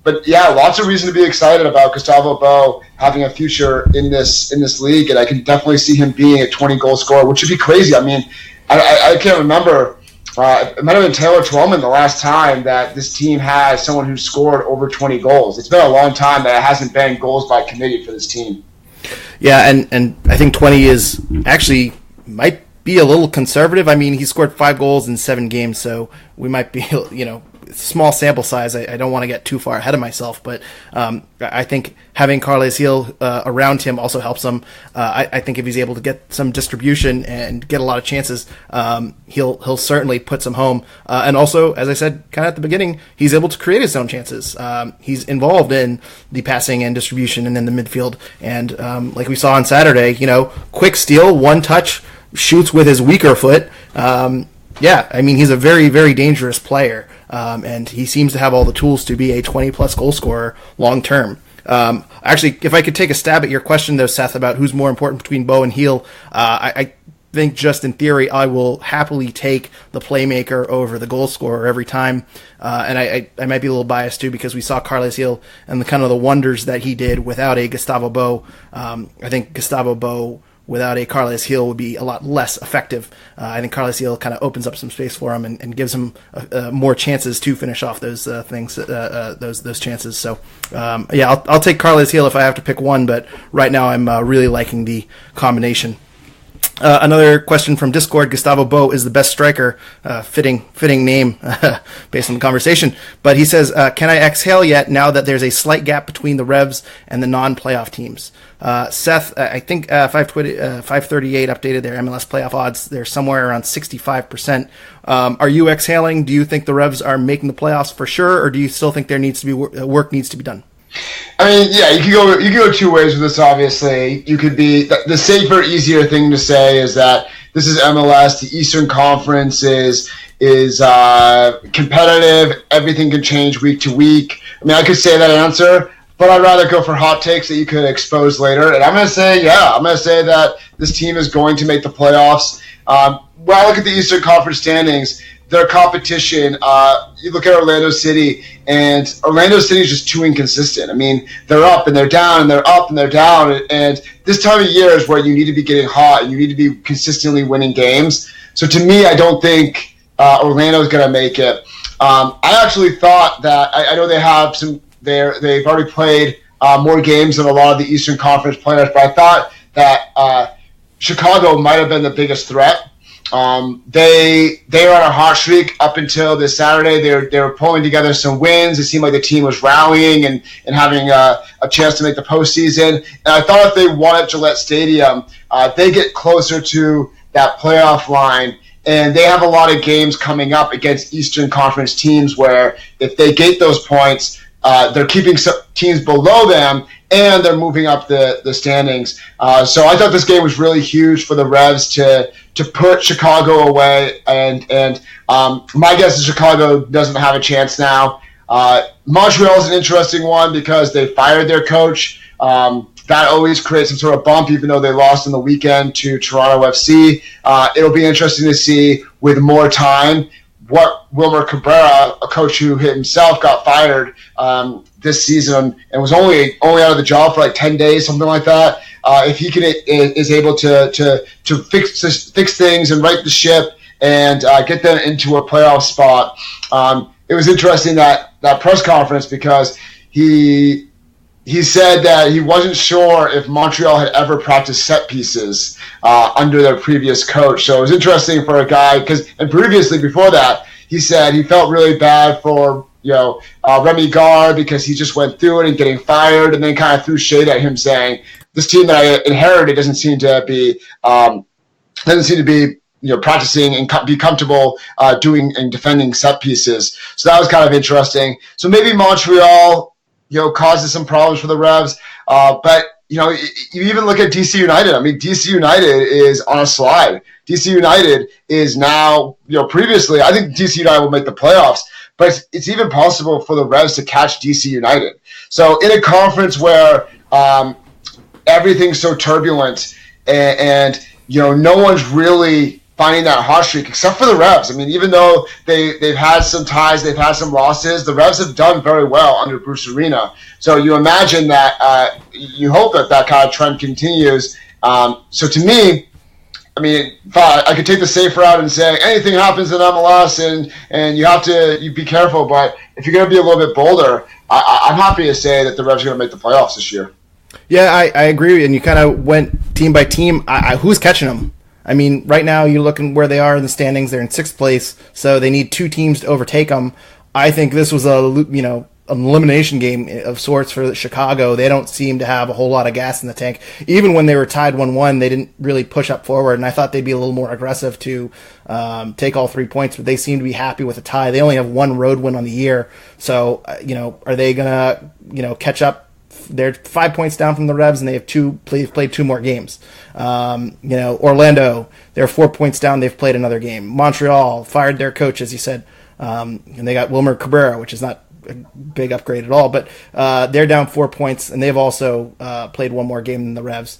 S2: But yeah, lots of reason to be excited about Gustavo Bou having a future in this league, and I can definitely see him being a 20-goal scorer, which would be crazy. I mean, I can't remember. It might have been Taylor Twellman the last time that this team has someone who scored over 20 goals. It's been a long time that it hasn't been goals by committee for this team.
S1: Yeah, and I think 20 is actually might be a little conservative. I mean, he scored 5 goals in 7 games, so we might be, you know, small sample size. I don't want to get too far ahead of myself, but I think having Carles Gil around him also helps him. I think if he's able to get some distribution and get a lot of chances, he'll certainly put some home. And also, as I said kind of at the beginning, he's able to create his own chances. He's involved in the passing and distribution and in the midfield. And like we saw on Saturday, you know, quick steal, one touch, shoots with his weaker foot. Yeah, I mean, he's a very, very dangerous player. And he seems to have all the tools to be a 20-plus goal scorer long term. Actually, if I could take a stab at your question, though, Seth, about who's more important between Bou and Gil, I think just in theory, I will happily take the playmaker over the goal scorer every time. And I might be a little biased, too, because we saw Carles Gil and the wonders that he did without a Gustavo Bou. I think Gustavo Bou without a Carles Gil would be a lot less effective. I think Carles Gil kind of opens up some space for him and gives him more chances to finish off those those chances. So yeah, I'll take Carles Gil if I have to pick one, but right now I'm really liking the combination. Another question from Discord: Gustavo Bou is the best striker. Fitting name based on the conversation. But he says, "Can I exhale yet? Now that there's a slight gap between the Revs and the non-playoff teams." Seth, I think 538 updated their MLS playoff odds. They're somewhere around 65%. Are you exhaling? Do you think the Revs are making the playoffs for sure, or do you still think there needs to be work needs to be done?
S2: I mean, yeah, you can go two ways with this. Obviously, you could be the safer, easier thing to say is that this is MLS. The Eastern Conference is competitive. Everything can change week to week. I mean, I could say that answer, but I'd rather go for hot takes that you could expose later. And I'm going to say, that this team is going to make the playoffs. When I look at the Eastern Conference standings, their competition, you look at Orlando City, and Orlando City is just too inconsistent. I mean, they're up and they're down and they're up and they're down. And this time of year is where you need to be getting hot and you need to be consistently winning games. So to me, I don't think Orlando is going to make it. I actually thought that I know they have they've already played more games than a lot of the Eastern Conference players, but I thought that Chicago might have been the biggest threat. They were on a hot streak up until this Saturday. They were pulling together some wins. It seemed like the team was rallying and having a chance to make the postseason. And I thought if they won at Gillette Stadium, they get closer to that playoff line. And they have a lot of games coming up against Eastern Conference teams where if they get those points, they're keeping some teams below them and they're moving up the standings. So I thought this game was really huge for the Revs to put Chicago away. And my guess is Chicago doesn't have a chance now. Montreal is an interesting one because they fired their coach. That always creates some sort of bump, even though they lost in the weekend to Toronto FC. It'll be interesting to see with more time what Wilmer Cabrera, a coach who himself got fired this season and was only out of the job for like 10 days, something like that. If he is able to fix things and right the ship and get them into a playoff spot. It was interesting that press conference because he said that he wasn't sure if Montreal had ever practiced set pieces under their previous coach. So it was interesting for a guy and previously before that, he said he felt really bad for Remy Gard because he just went through it and getting fired, and then kind of threw shade at him saying this team that I inherited doesn't seem to be practicing and be comfortable doing and defending set pieces. So that was kind of interesting. So maybe Montreal causes some problems for the Revs. But, you even look at DC United. I mean, DC United is on a slide. DC United is now, previously, I think DC United will make the playoffs, but it's even possible for the Revs to catch DC United. So in a conference where everything's so turbulent and no one's really finding that hot streak, except for the Revs. I mean, even though they've had some ties, they've had some losses, the Revs have done very well under Bruce Arena. So you imagine that, you hope that kind of trend continues. So to me, I mean, I could take the safe route and say anything happens in MLS and you be careful. But if you're going to be a little bit bolder, I'm happy to say that the Revs are going to make the playoffs this year.
S1: Yeah, I agree. And you kind of went team by team. Who's catching them? I mean, right now you're looking where they are in the standings. They're in 6th place, so they need 2 teams to overtake them. I think this was an elimination game of sorts for Chicago. They don't seem to have a whole lot of gas in the tank. Even when they were tied 1-1, they didn't really push up forward, and I thought they'd be a little more aggressive to take all 3 points, but they seem to be happy with a tie. They only have 1 road win on the year, so are they going to catch up? They're 5 points down from the Revs, and they have played 2 more games. Orlando, they're 4 points down. They've played another game. Montreal fired their coach, as you said, and they got Wilmer Cabrera, which is not a big upgrade at all, but they're down 4 points, and they've also played 1 more game than the Revs.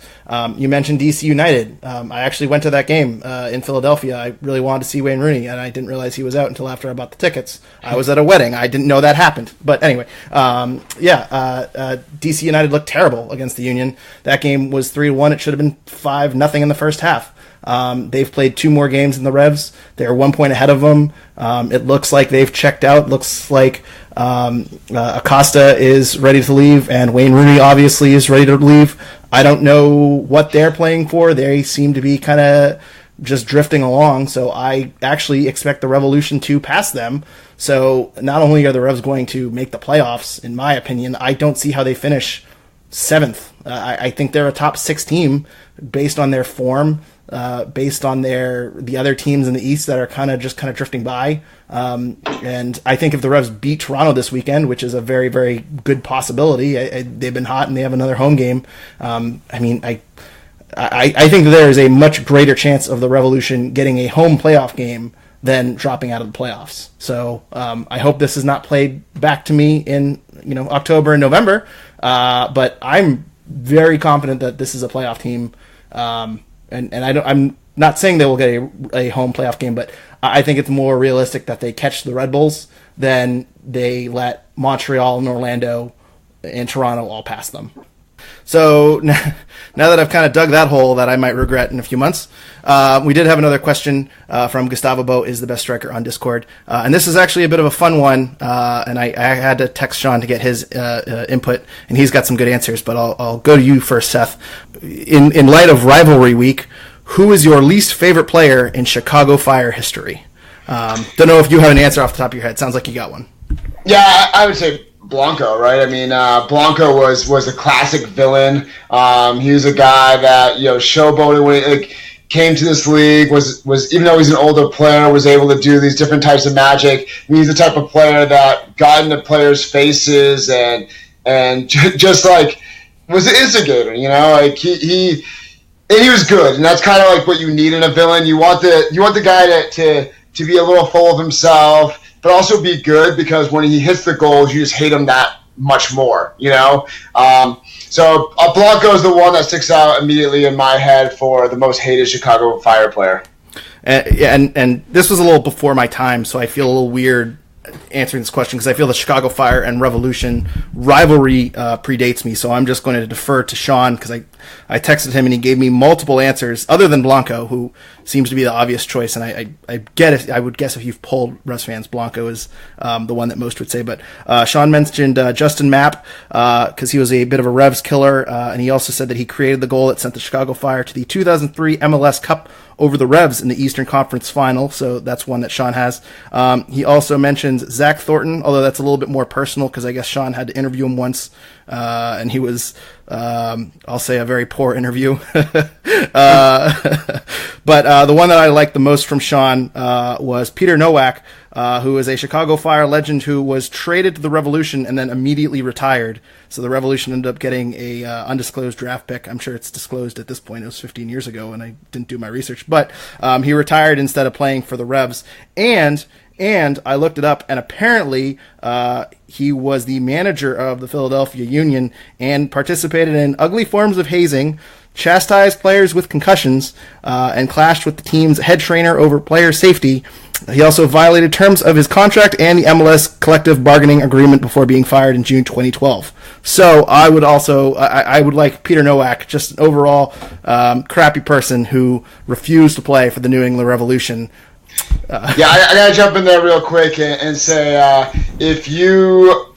S1: You mentioned DC United. I actually went to that game in Philadelphia. I really wanted to see Wayne Rooney, and I didn't realize he was out until after I bought the tickets. I was at a wedding. I didn't know that happened. But anyway, DC United looked terrible against the Union. That game was 3-1. It should have been 5-0 in the first half. They've played 2 more games than the Revs. They're 1 point ahead of them. It looks like they've checked out. Looks like Acosta is ready to leave, and Wayne Rooney obviously is ready to leave. I don't know what they're playing for. They seem to be kind of just drifting along, so I actually expect the Revolution to pass them. So not only are the Revs going to make the playoffs, in my opinion, I don't see how they finish 7th. I think they're a top 6 team based on their form, based on the other teams in the East that are kind of drifting by. And I think if the Revs beat Toronto this weekend, which is a very, very good possibility, they've been hot and they have another home game. I think there is a much greater chance of the Revolution getting a home playoff game than dropping out of the playoffs. So I hope this is not played back to me in October and November. But I'm very confident that this is a playoff team. And I'm not saying they will get a home playoff game, but I think it's more realistic that they catch the Red Bulls than they let Montreal and Orlando and Toronto all pass them. So now that I've kind of dug that hole that I might regret in a few months, we did have another question from Gustavo Bou is the best striker on Discord. And this is actually a bit of a fun one, and I had to text Sean to get his input, and he's got some good answers, but I'll go to you first, Seth. In light of rivalry week, who is your least favorite player in Chicago Fire history? Don't know if you have an answer off the top of your head. Sounds like you got one.
S2: Yeah, I would say Blanco, right? I mean, Blanco was a classic villain. He was a guy that, showboated when he came to this league, was even though he's an older player, was able to do these different types of magic. I mean, he's the type of player that got into players' faces and just like was an instigator, he was good, and that's kind of like what you need in a villain. You want the guy to be a little full of himself, but also be good, because when he hits the goals, you just hate him that much more, So Blanco is the one that sticks out immediately in my head for the most hated Chicago Fire player.
S1: And this was a little before my time, so I feel a little weird answering this question because I feel the Chicago Fire and Revolution rivalry predates me, so I'm just going to defer to Sean because I texted him and he gave me multiple answers other than Blanco, who seems to be the obvious choice, and I would guess if you've polled Revs fans, Blanco is the one that most would say, but Sean mentioned Justin Mapp because he was a bit of a Revs killer, and he also said that he created the goal that sent the Chicago Fire to the 2003 MLS Cup over the Revs in the Eastern Conference Final, so that's one that Sean has. He also mentions Zach Thornton, although that's a little bit more personal because I guess Sean had to interview him once, and he was, I'll say, a very poor interview. But the one that I liked the most from Sean was Peter Novak, who is a Chicago Fire legend who was traded to the Revolution and then immediately retired. So the Revolution ended up getting a undisclosed draft pick. I'm sure it's disclosed at this point. It was 15 years ago, and I didn't do my research. But he retired instead of playing for the Revs. And I looked it up, and apparently he was the manager of the Philadelphia Union and participated in ugly forms of hazing, chastised players with concussions, and clashed with the team's head trainer over player safety. He also violated terms of his contract and the MLS collective bargaining agreement before being fired in June 2012. So I would also, I would like Peter Nowak, just an overall crappy person who refused to play for the New England Revolution.
S2: I gotta jump in there real quick and say, if you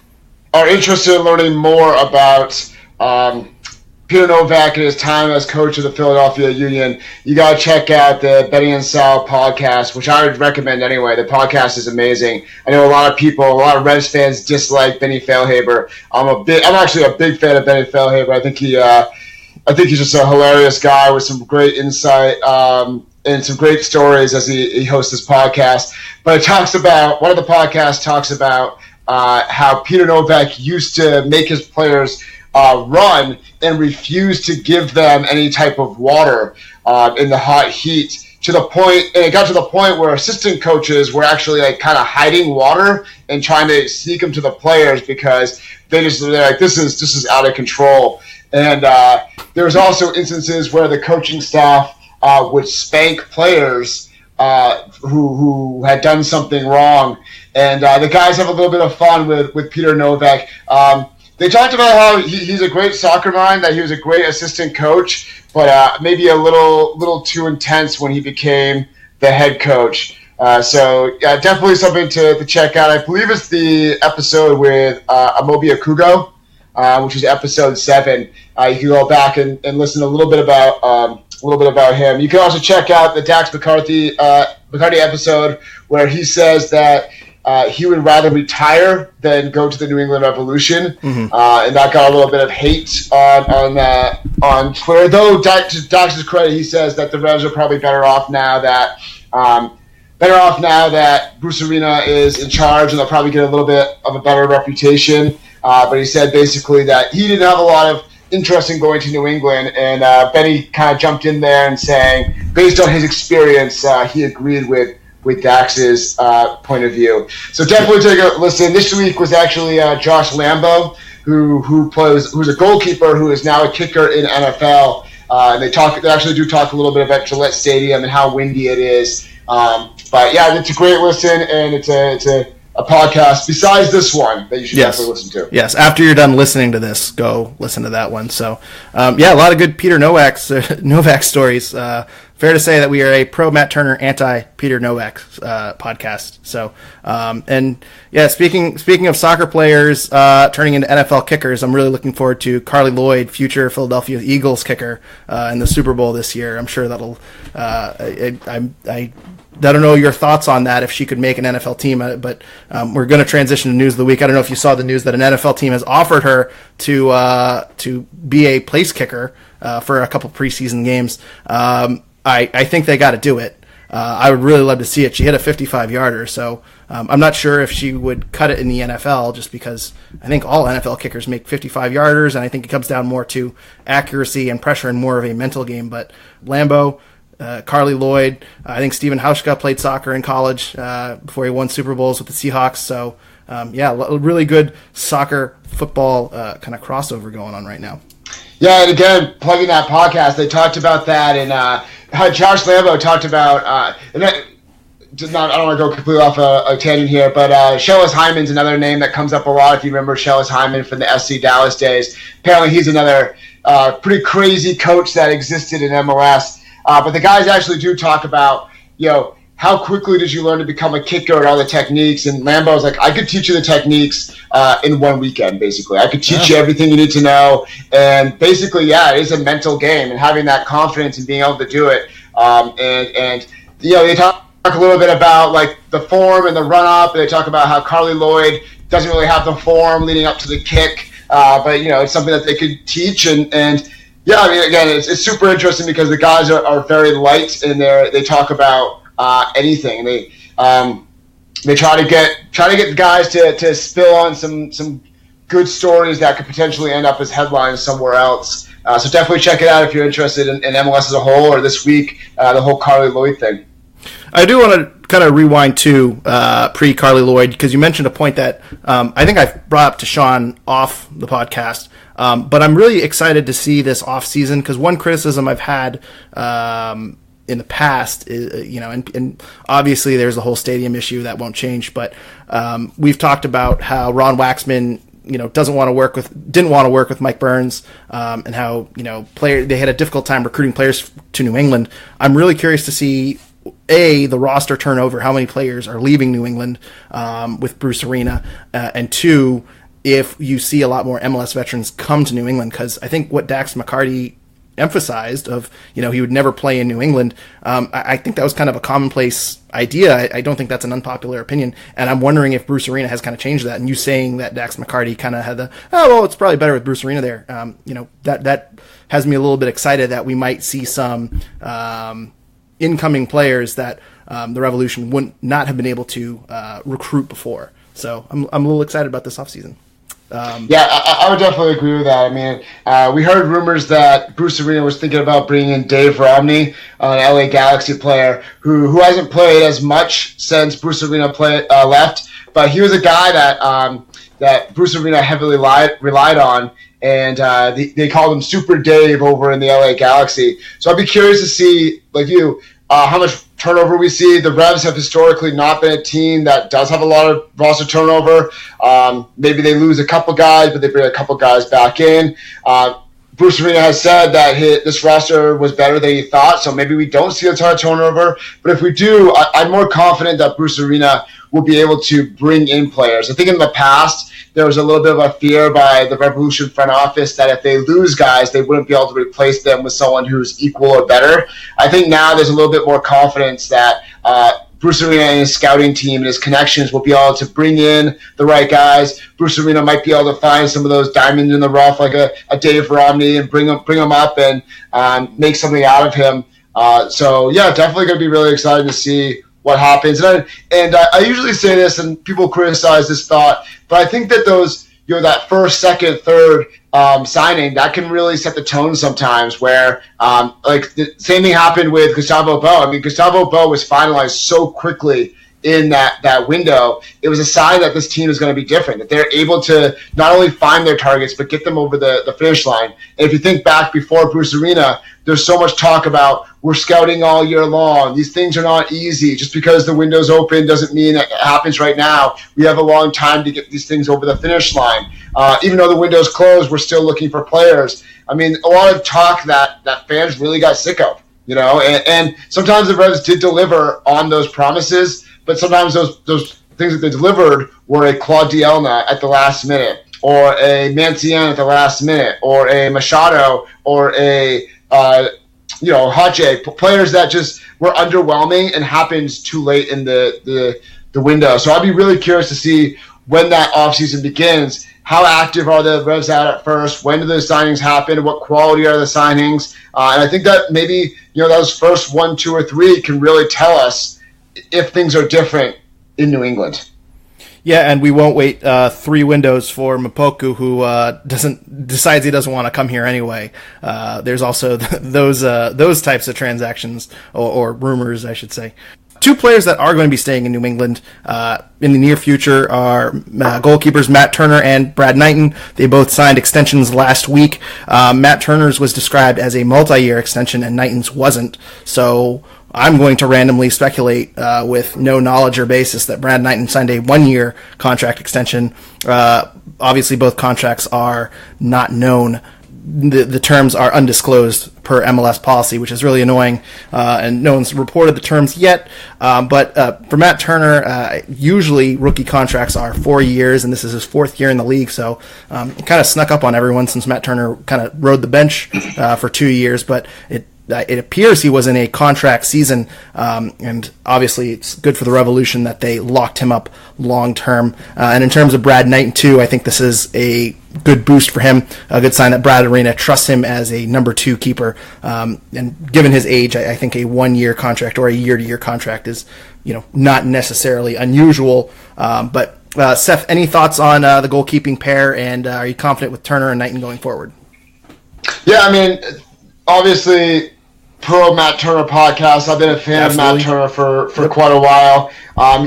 S2: are interested in learning more about Peter Novak and his time as coach of the Philadelphia Union, you got to check out the Benny and Sal podcast, which I would recommend anyway. The podcast is amazing. I know a lot of Revs fans dislike Benny Feilhaber. I'm actually a big fan of Benny Feilhaber. I think he's just a hilarious guy with some great insight and some great stories as he hosts this podcast. But one of the podcasts talks about how Peter Novak used to make his players run and refuse to give them any type of water in the hot heat, and it got to the point where assistant coaches were actually kind of hiding water and trying to sneak them to the players because they're like, this is out of control. And there was also instances where the coaching staff would spank players who had done something wrong, and the guys have a little bit of fun with Peter Novak. They talked about how he's a great soccer mind, that he was a great assistant coach, but maybe a little too intense when he became the head coach. So definitely something to check out. I believe it's the episode with Amobi Akugo, which is episode 7. You can go back and listen a little bit about him. You can also check out the Dax McCarthy episode where he says that he would rather retire than go to the New England Revolution, and that got a little bit of hate on Twitter. Though, to Dax's credit, he says that the Revs are probably better off now that Bruce Arena is in charge, and they'll probably get a little bit of a better reputation. But he said basically that he didn't have a lot of interest in going to New England, and Benny kind of jumped in there and saying, based on his experience, he agreed with Dax's point of view. So definitely take a listen. This week was actually Josh Lambo, who's a goalkeeper who is now a kicker in NFL. And they actually do talk a little bit about Gillette Stadium and how windy it is. But yeah, it's a great listen, and it's a podcast besides this one that you should definitely listen to.
S1: Yes, after you're done listening to this, go listen to that one. So, a lot of good Peter Novak stories. Fair to say that we are a pro Matt Turner, anti Peter Novak podcast. So, speaking of soccer players turning into NFL kickers, I'm really looking forward to Carli Lloyd, future Philadelphia Eagles kicker, in the Super Bowl this year. I'm sure that'll. I don't know your thoughts on that, if she could make an NFL team, but we're going to transition to news of the week. I don't know if you saw the news that an NFL team has offered her to be a place kicker for a couple preseason games. I think they got to do it. I would really love to see it. She hit a 55-yarder, so I'm not sure if she would cut it in the NFL, just because I think all NFL kickers make 55-yarders, and I think it comes down more to accuracy and pressure and more of a mental game. But Lambeau, Carli Lloyd, I think Steven Hauschka played soccer in college before he won Super Bowls with the Seahawks. So, a really good soccer football kind of crossover going on right now.
S2: Yeah, and again, plugging that podcast, they talked about that, and Josh Lambeau talked about, I don't want to go completely off a tangent here, but Shellis Hyman's another name that comes up a lot. If you remember Shellis Hyman from the SC Dallas days, apparently he's another pretty crazy coach that existed in MLS. But the guys actually do talk about, how quickly did you learn to become a kicker and all the techniques? And Lambeau's like, I could teach you the techniques in one weekend, basically. I could teach you everything you need to know. And basically, it is a mental game, and having that confidence and being able to do it. They talk a little bit about like the form and the run-up. And they talk about how Carli Lloyd doesn't really have the form leading up to the kick. But it's something that they could teach. And again, it's super interesting because the guys are very light in there. They talk about anything. They try to get the guys to spill on some good stories that could potentially end up as headlines somewhere else. So definitely check it out if you're interested in MLS as a whole, or this week, the whole Carli Lloyd thing.
S1: I do want to kind of rewind to pre-Carli Lloyd, because you mentioned a point that I think I've brought up to Sean off the podcast. But I'm really excited to see this off season, because one criticism I've had in the past is, and obviously there's the whole stadium issue that won't change, but we've talked about how Ron Waxman, didn't want to work with Mike Burns, and how, they had a difficult time recruiting players to New England. I'm really curious to see the roster turnover, how many players are leaving New England with Bruce Arena, and two, if you see a lot more MLS veterans come to New England, because I think what Dax McCarty emphasized of, he would never play in New England, I think that was kind of a commonplace idea. I don't think that's an unpopular opinion, and I'm wondering if Bruce Arena has kind of changed that, and you saying that Dax McCarty kind of had it's probably better with Bruce Arena there, that has me a little bit excited that we might see some incoming players that the Revolution would not have been able to recruit before. So I'm a little excited about this offseason.
S2: I would definitely agree with that. I mean, we heard rumors that Bruce Arena was thinking about bringing in Dave Romney, an LA Galaxy player who hasn't played as much since Bruce Arena left, but he was a guy that Bruce Arena heavily relied on, and they called him Super Dave over in the LA Galaxy. So I'd be curious to see, like you, how much turnover we see. The Revs have historically not been a team that does have a lot of roster turnover. Maybe they lose a couple guys, but they bring a couple guys back in. Bruce Arena has said that this roster was better than he thought, so maybe we don't see a ton of turnover. But if we do, I'm more confident that Bruce Arena will be able to bring in players. I think in the past, there was a little bit of a fear by the Revolution front office that if they lose guys, they wouldn't be able to replace them with someone who's equal or better. I think now there's a little bit more confidence that Bruce Arena and his scouting team and his connections will be able to bring in the right guys. Bruce Arena might be able to find some of those diamonds in the rough, like a Dave Romney, and bring him up and make something out of him. Definitely going to be really excited to see what happens. And I usually say this, and people criticize this thought, but I think that those, that first, second, third signing, that can really set the tone sometimes, where the same thing happened with Gustavo Bou. I mean, Gustavo Bou was finalized so quickly in that window, it was a sign that this team is going to be different, that they're able to not only find their targets, but get them over the finish line. And if you think back before Bruce Arena, there's so much talk about we're scouting all year long. These things are not easy. Just because the window's open doesn't mean it happens right now. We have a long time to get these things over the finish line. Even though the window's closed, we're still looking for players. I mean, a lot of talk that fans really got sick of, and sometimes the Revs did deliver on those promises, but sometimes those things that they delivered were a Claude Dielna at the last minute, or a Mancienne at the last minute, or a Machado, or a Hache, players that just were underwhelming and happened too late in the window. So I'd be really curious to see when that offseason begins. How active are the Revs at first? When do the signings happen? What quality are the signings? And I think that maybe those first 1, 2, or 3 can really tell us if things are different in New England.
S1: Yeah, and we won't wait 3 windows for Mapoku, who decides he doesn't want to come here anyway. There's also those types of transactions or rumors, I should say. 2 players that are going to be staying in New England in the near future are goalkeepers Matt Turner and Brad Knighton. They both signed extensions last week. Matt Turner's was described as a multi-year extension, and Knighton's wasn't. So I'm going to randomly speculate with no knowledge or basis that Brad Knighton signed a 1-year contract extension. Obviously, both contracts are not known. The terms are undisclosed per MLS policy, which is really annoying, and no one's reported the terms yet. But for Matt Turner, usually rookie contracts are 4 years, and this is his 4th year in the league, so it kind of snuck up on everyone since Matt Turner kind of rode the bench for 2 years, but it appears he was in a contract season, and obviously it's good for the Revolution that they locked him up long term. And in terms of Brad Knighton too, I think this is a good boost for him, a good sign that Brad Arena trusts him as a number 2 keeper. And given his age, I think a 1-year contract or a year-to-year contract is, not necessarily unusual. But Seth, any thoughts on the goalkeeping pair, and are you confident with Turner and Knighton going forward?
S2: Yeah, I mean, obviously, pro Matt Turner podcast. I've been a fan of Matt Turner for quite a while. I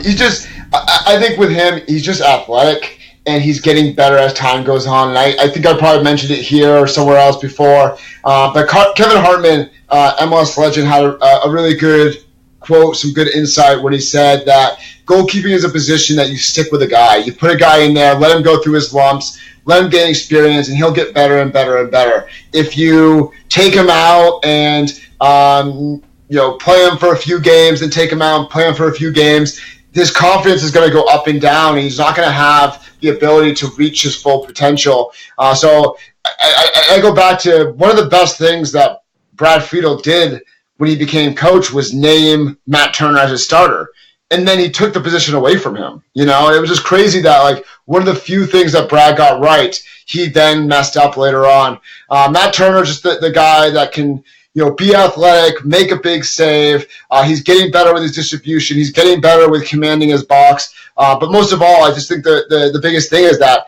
S2: think with him, he's just athletic, and he's getting better as time goes on. And I think I probably mentioned it here or somewhere else before. But Kevin Hartman, MLS legend, had a really good quote, some good insight when he said that goalkeeping is a position that you stick with a guy. You put a guy in there, let him go through his lumps, let him gain experience, and he'll get better and better and better. If you take him out and play him for a few games, and take him out and play him for a few games, his confidence is going to go up and down, and he's not going to have the ability to reach his full potential. So I go back to one of the best things that Brad Friedel did when he became coach was name Matt Turner as his starter. And then he took the position away from him. It was just crazy that, one of the few things that Brad got right, he then messed up later on. Matt Turner, just the guy that can, be athletic, make a big save. He's getting better with his distribution. He's getting better with commanding his box. But most of all, I just think the biggest thing is that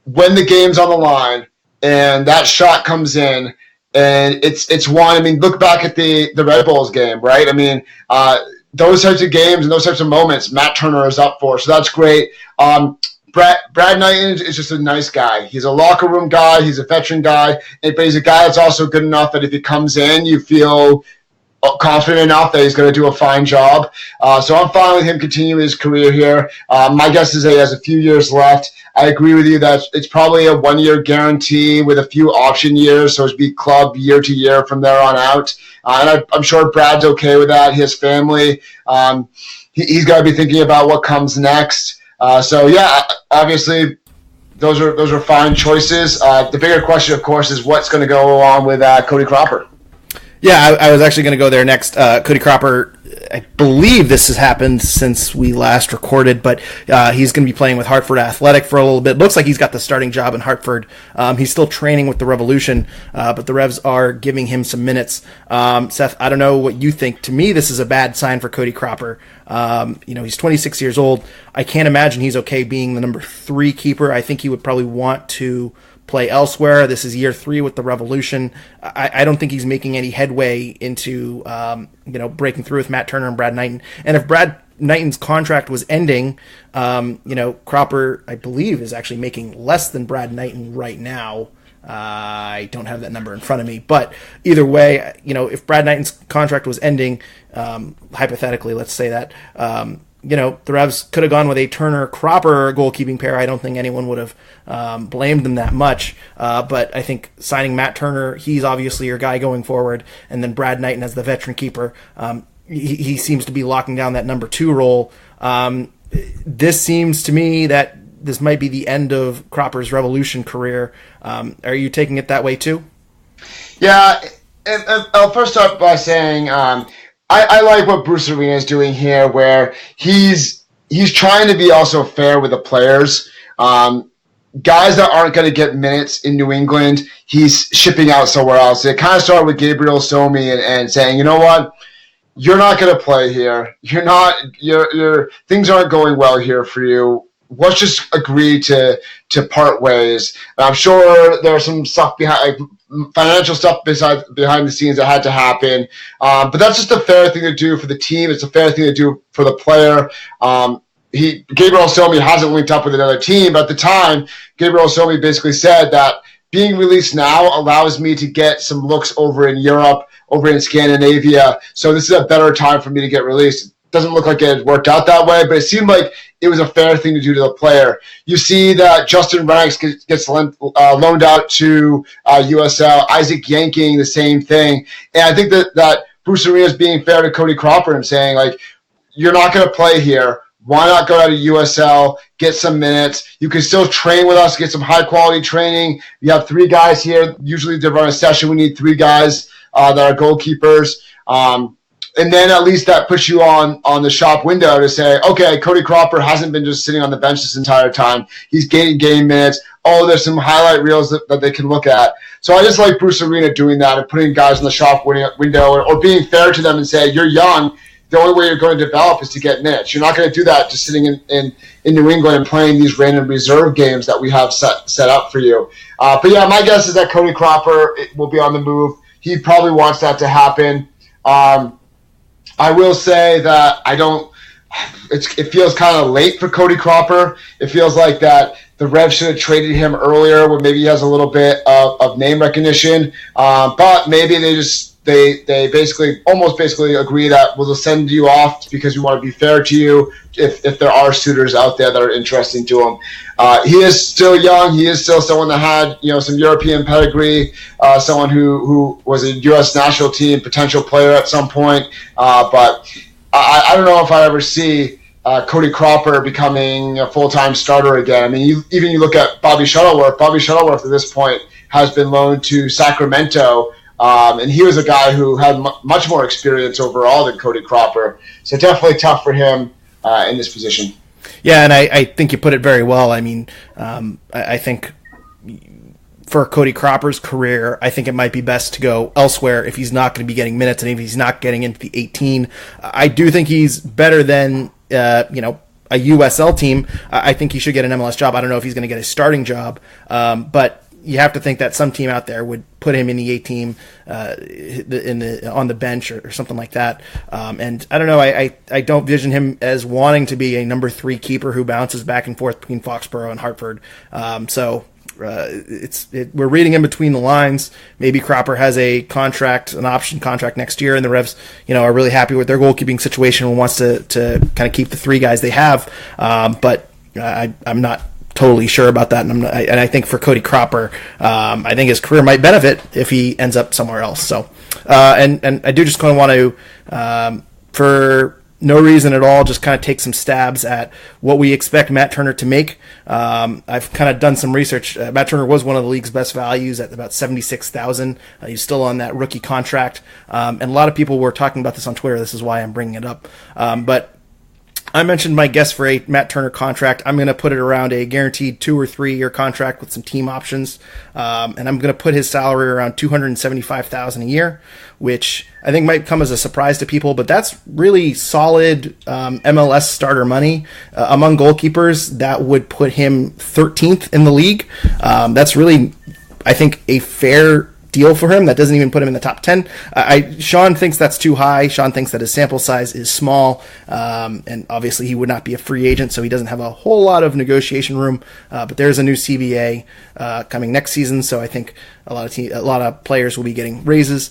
S2: when the game's on the line and that shot comes in and it's won. I mean, look back at the Red Bulls game, right? I mean, those types of games and those types of moments, Matt Turner is up for. So that's great. Brad Knighton is just a nice guy. He's a locker room guy. He's a veteran guy. But he's a guy that's also good enough that if he comes in, you feel confident enough that he's going to do a fine job. So I'm fine with him continuing his career here. My guess is that he has a few years left. I agree with you that it's probably a 1-year guarantee with a few option years, so it'd be club year to year from there on out. And I'm sure Brad's okay with that. He has family. He's got to be thinking about what comes next. So yeah, obviously those are fine choices. The bigger question, of course, is what's going to go along with Cody Cropper.
S1: Yeah, I was actually going to go there next. Cody Cropper, I believe this has happened since we last recorded, but he's going to be playing with Hartford Athletic for a little bit. Looks like he's got the starting job in Hartford. He's still training with the Revolution, but the Revs are giving him some minutes. Seth, I don't know what you think. To me, this is a bad sign for Cody Cropper. He's 26 years old. I can't imagine he's okay being the number 3 keeper. I think he would probably want to play elsewhere. This is year 3 with the Revolution. I don't think he's making any headway into breaking through with Matt Turner and Brad Knighton. And if Brad Knighton's contract was ending, Cropper, I believe, is actually making less than Brad Knighton right now. I don't have that number in front of me, but either way, if Brad Knighton's contract was ending, hypothetically, let's say that, the Revs could have gone with a Turner-Cropper goalkeeping pair. I don't think anyone would have blamed them that much, but I think signing Matt Turner, he's obviously your guy going forward, and then Brad Knighton as the veteran keeper, he seems to be locking down that number 2 role. This seems to me that this might be the end of Cropper's Revolution career. Are you taking it that way too?
S2: Yeah, I'll first start by saying I like what Bruce Arena is doing here, where he's trying to be also fair with the players. Guys that aren't going to get minutes in New England, he's shipping out somewhere else. It kind of started with Gabriel Somi and saying, you know what? You're not going to play here. Your things aren't going well here for you. Let's just agree to part ways. And I'm sure there's some stuff behind, financial stuff behind the scenes that had to happen. But that's just a fair thing to do for the team. It's a fair thing to do for the player. Gabriel Somi hasn't linked up with another team, but at the time, Gabriel Somi basically said that being released now allows me to get some looks over in Europe, over in Scandinavia. So this is a better time for me to get released. Doesn't look like it worked out that way, but it seemed like it was a fair thing to do to the player. You see that Justin Rennicks gets loaned out to USL. Isaac Yanking, the same thing. And I think that Bruce Arena is being fair to Cody Cropper and saying, like, you're not going to play here. Why not go out to USL, get some minutes? You can still train with us, get some high-quality training. You have 3 guys here. Usually to run a session, we need 3 guys that are goalkeepers. And then at least that puts you on the shop window to say, okay, Cody Cropper hasn't been just sitting on the bench this entire time. He's getting game minutes. Oh, there's some highlight reels that they can look at. So I just like Bruce Arena doing that and putting guys in the shop window or being fair to them and say, you're young. The only way you're going to develop is to get minutes. You're not going to do that just sitting in New England and playing these random reserve games that we have set up for you. But yeah, my guess is that Cody Cropper will be on the move. He probably wants that to happen. I will say that it feels kind of late for Cody Cropper. It feels like that the Revs should have traded him earlier where maybe he has a little bit of name recognition. But maybe they basically agree that we'll just send you off because we want to be fair to you if there are suitors out there that are interesting to him. He is still young. He is still someone that had some European pedigree, someone who was a U.S. national team potential player at some point. But I don't know if I ever see Cody Cropper becoming a full-time starter again. I mean, you look at Bobby Shuttleworth. Bobby Shuttleworth at this point has been loaned to Sacramento. And he was a guy who had much more experience overall than Cody Cropper. So definitely tough for him in this position.
S1: Yeah, and I think you put it very well. I mean, I think for Cody Cropper's career, I think it might be best to go elsewhere if he's not going to be getting minutes and if he's not getting into the 18. I do think he's better than, a USL team. I think he should get an MLS job. I don't know if he's going to get a starting job, but you have to think that some team out there would put him in the A team, on the bench or something like that. And I don't know. I don't vision him as wanting to be a number 3 keeper who bounces back and forth between Foxborough and Hartford. We're reading in between the lines. Maybe Cropper has an option contract next year, and the Revs, are really happy with their goalkeeping situation and wants to kind of keep the 3 guys they have. But I'm not totally sure about that, and I think for Cody Cropper, I think his career might benefit if he ends up somewhere else. So, and I do just kind of want to, for no reason at all, just kind of take some stabs at what we expect Matt Turner to make. I've kind of done some research. Matt Turner was one of the league's best values at about $76,000. He's still on that rookie contract, and a lot of people were talking about this on Twitter. This is why I'm bringing it up, but I mentioned my guess for a Matt Turner contract. I'm going to put it around a guaranteed 2 or 3 year contract with some team options. And I'm going to put his salary around $275,000 a year, which I think might come as a surprise to people, but that's really solid MLS starter money. Among goalkeepers, that would put him 13th in the league. That's really, I think, a fair steal for him. That doesn't even put him in the top 10. Sean thinks that's too high. Sean thinks that his sample size is small, and obviously he would not be a free agent, so he doesn't have a whole lot of negotiation room. But there's a new CBA coming next season, so I think a lot of players will be getting raises.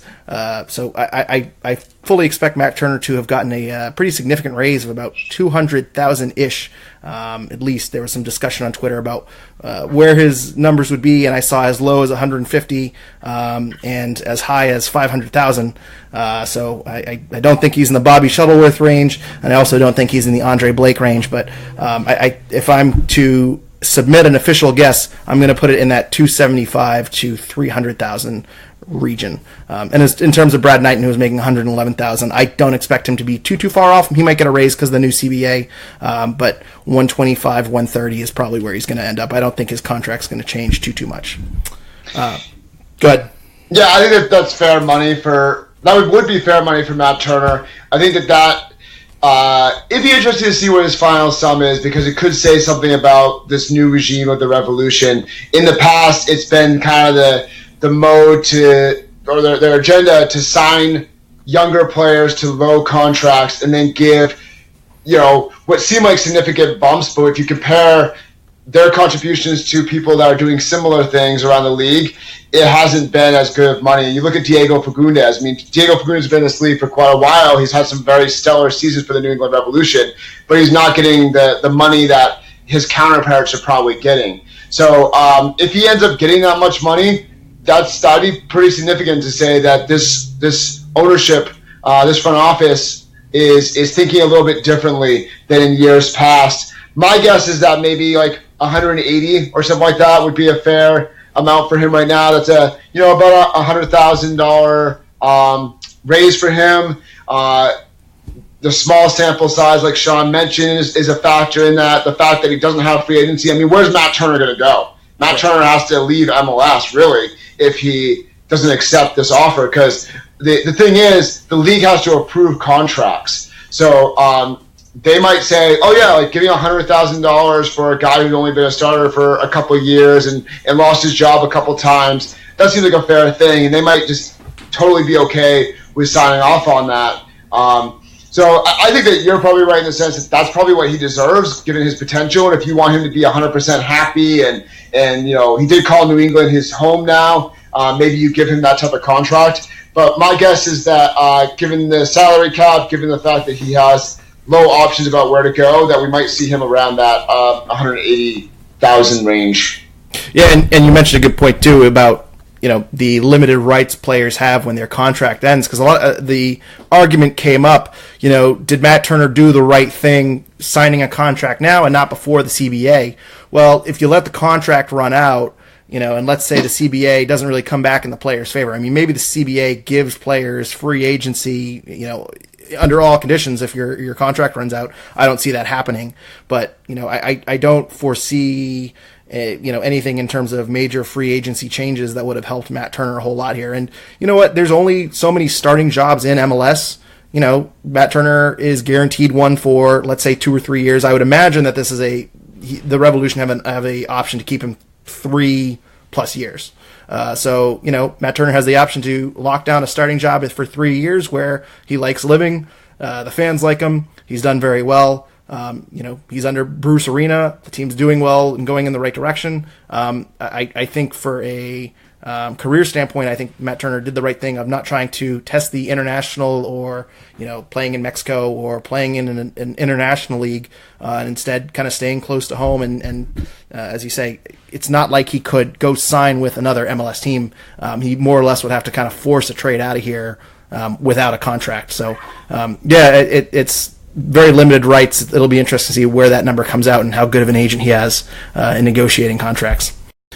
S1: So I fully expect Matt Turner to have gotten a pretty significant raise of about 200,000-ish. At least there was some discussion on Twitter about where his numbers would be, and I saw as low as 150 and as high as 500,000. So I don't think he's in the Bobby Shuttleworth range, and I also don't think he's in the Andre Blake range. But if I'm to submit an official guess, I'm going to put it in that 275 to 300,000 region. And in terms of Brad Knighton, who was making 111,000, I don't expect him to be too far off. He might get a raise because of the new CBA, but 125, 130 is probably where he's going to end up. I don't think his contract's going to change too much. Go ahead.
S2: Yeah, I think that's fair money that would be fair money for Matt Turner. I think that it'd be interesting to see what his final sum is, because it could say something about this new regime of the Revolution. In the past, it's been kind of the mode or their agenda to sign younger players to low contracts and then give, what seem like significant bumps. But if you compare their contributions to people that are doing similar things around the league, it hasn't been as good of money. You look at Diego Fagundez. I mean, Diego Fagundez has been in this league for quite a while. He's had some very stellar seasons for the New England Revolution, but he's not getting the money that his counterparts are probably getting. So if he ends up getting that much money, that'd be pretty significant to say that this ownership, this front office is thinking a little bit differently than in years past. My guess is that maybe like 180 or something like that would be a fair amount for him right now. That's about $100,000 raise for him. The small sample size, like Sean mentioned, is a factor in that. The fact that he doesn't have free agency. I mean, where's Matt Turner going to go? Matt Turner has to leave MLS, really, if he doesn't accept this offer, because the thing is, the league has to approve contracts. So they might say, oh yeah, like giving $100,000 for a guy who's only been a starter for a couple of years and lost his job a couple times, that seems like a fair thing, and they might just totally be okay with signing off on that. So I think that you're probably right in the sense that that's probably what he deserves, given his potential. And if you want him to be 100% happy, and he did call New England his home now, maybe you give him that type of contract. But my guess is that given the salary cap, given the fact that he has low options about where to go, that we might see him around that 180,000 range.
S1: Yeah, and you mentioned a good point too about the limited rights players have when their contract ends, because a lot of the argument came up. Did Matt Turner do the right thing signing a contract now and not before the CBA? Well, if you let the contract run out, and let's say the CBA doesn't really come back in the player's favor. I mean, maybe the CBA gives players free agency, under all conditions if your contract runs out. I don't see that happening, but I don't foresee anything in terms of major free agency changes that would have helped Matt Turner a whole lot here. And you know what? There's only so many starting jobs in MLS. Matt Turner is guaranteed one for, let's say, 2 or 3 years. I would imagine that this is the Revolution have a option to keep him 3+ years. So Matt Turner has the option to lock down a starting job for 3 years where he likes living. The fans like him. He's done very well. He's under Bruce Arena. The team's doing well and going in the right direction. I think for a career standpoint, I think Matt Turner did the right thing of not trying to test the international or playing in Mexico or playing in an international league, and instead kind of staying close to home. And as you say, it's not like he could go sign with another MLS team. He more or less would have to kind of force a trade out of here without a contract. So it's very limited rights. It'll be interesting to see where that number comes out and how good of an agent he has in negotiating contracts.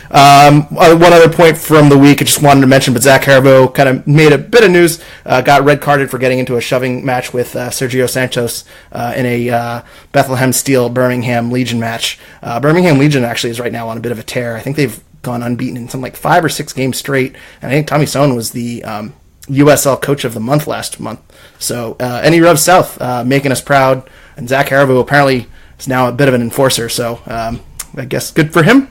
S1: One other point from the week I just wanted to mention, but Zach Haribo kind of made a bit of news, got red carded for getting into a shoving match with Sergio Santos in a Bethlehem Steel Birmingham Legion match. Birmingham Legion actually is right now on a bit of a tear. I think they've gone unbeaten in some 5 or 6 games straight, and I think Tommy Sohn was the USL Coach of the Month last month. So any Revs South making us proud, and Zach Haribo apparently is now a bit of an enforcer, so I guess good for him.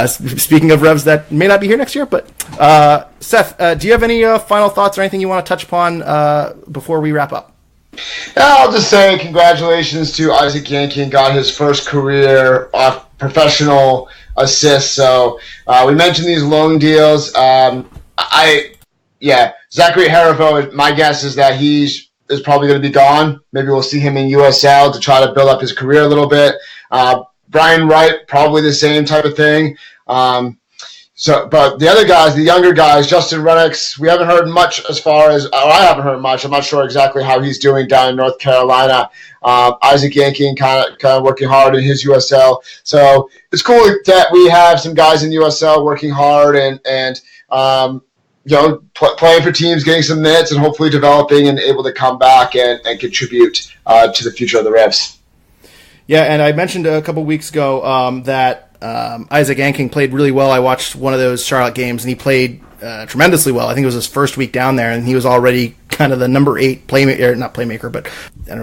S1: Speaking of Revs that may not be here next year, but Seth, do you have any final thoughts or anything you want to touch upon before we wrap up?
S2: I'll just say congratulations to Isaac Yankin, got his first career professional assist. So we mentioned these loan deals. Zachary Haribo, my guess is that is probably going to be gone. Maybe we'll see him in USL to try to build up his career a little bit. Brian Wright, probably the same type of thing. But the other guys, the younger guys, Justin Renix, we haven't heard much I haven't heard much. I'm not sure exactly how he's doing down in North Carolina. Isaac Yankin kind of working hard in his USL. So it's cool that we have some guys in USL working hard and playing for teams, getting some minutes, and hopefully developing and able to come back and contribute to the future of the Revs.
S1: Yeah, and I mentioned a couple weeks ago that Isaac Yankin played really well. I watched one of those Charlotte games, and he played tremendously well. I think it was his first week down there, and he was already kind of the number 8 playmaker, but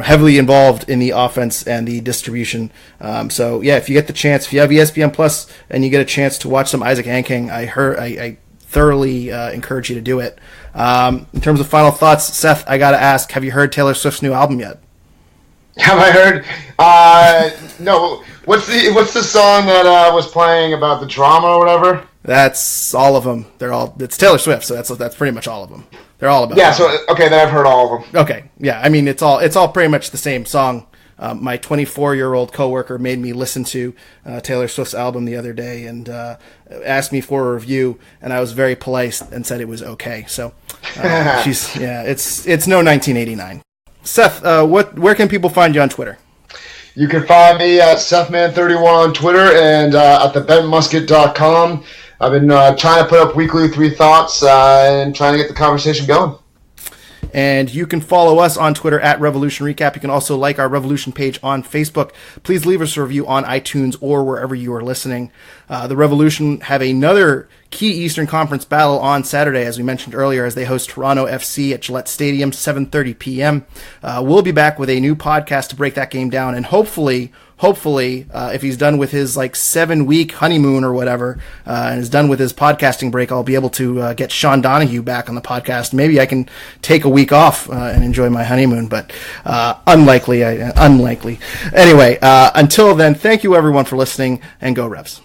S1: heavily involved in the offense and the distribution. So yeah, if you get the chance, if you have ESPN Plus and you get a chance to watch some Isaac Yankin, I thoroughly encourage you to do it. In terms of final thoughts, Seth, I got to ask, have you heard Taylor Swift's new album yet?
S2: Have I heard? No. What's the song that was playing about the drama or whatever?
S1: That's all of them. It's Taylor Swift, so that's pretty much all of them. They're all about.
S2: Yeah. So okay, then I've heard all of them.
S1: Okay. Yeah. I mean, it's all pretty much the same song. My 24-year-old coworker made me listen to Taylor Swift's album the other day and asked me for a review, and I was very polite and said it was okay. So it's no 1989. Seth, where can people find you on Twitter?
S2: You can find me at SethMan31 on Twitter and at thebentmusket.com. I've been trying to put up weekly 3 thoughts and trying to get the conversation going.
S1: And you can follow us on Twitter at Revolution Recap. You can also like our Revolution page on Facebook. Please leave us a review on iTunes or wherever you are listening. The Revolution have another key Eastern Conference battle on Saturday, as we mentioned earlier, as they host Toronto FC at Gillette Stadium, 7:30 p.m. We'll be back with a new podcast to break that game down, and hopefully, if he's done with his 7-week honeymoon or whatever, and is done with his podcasting break, I'll be able to get Sean Donahue back on the podcast. Maybe I can take a week off and enjoy my honeymoon, but unlikely. Anyway, until then, thank you everyone for listening, and go Revs.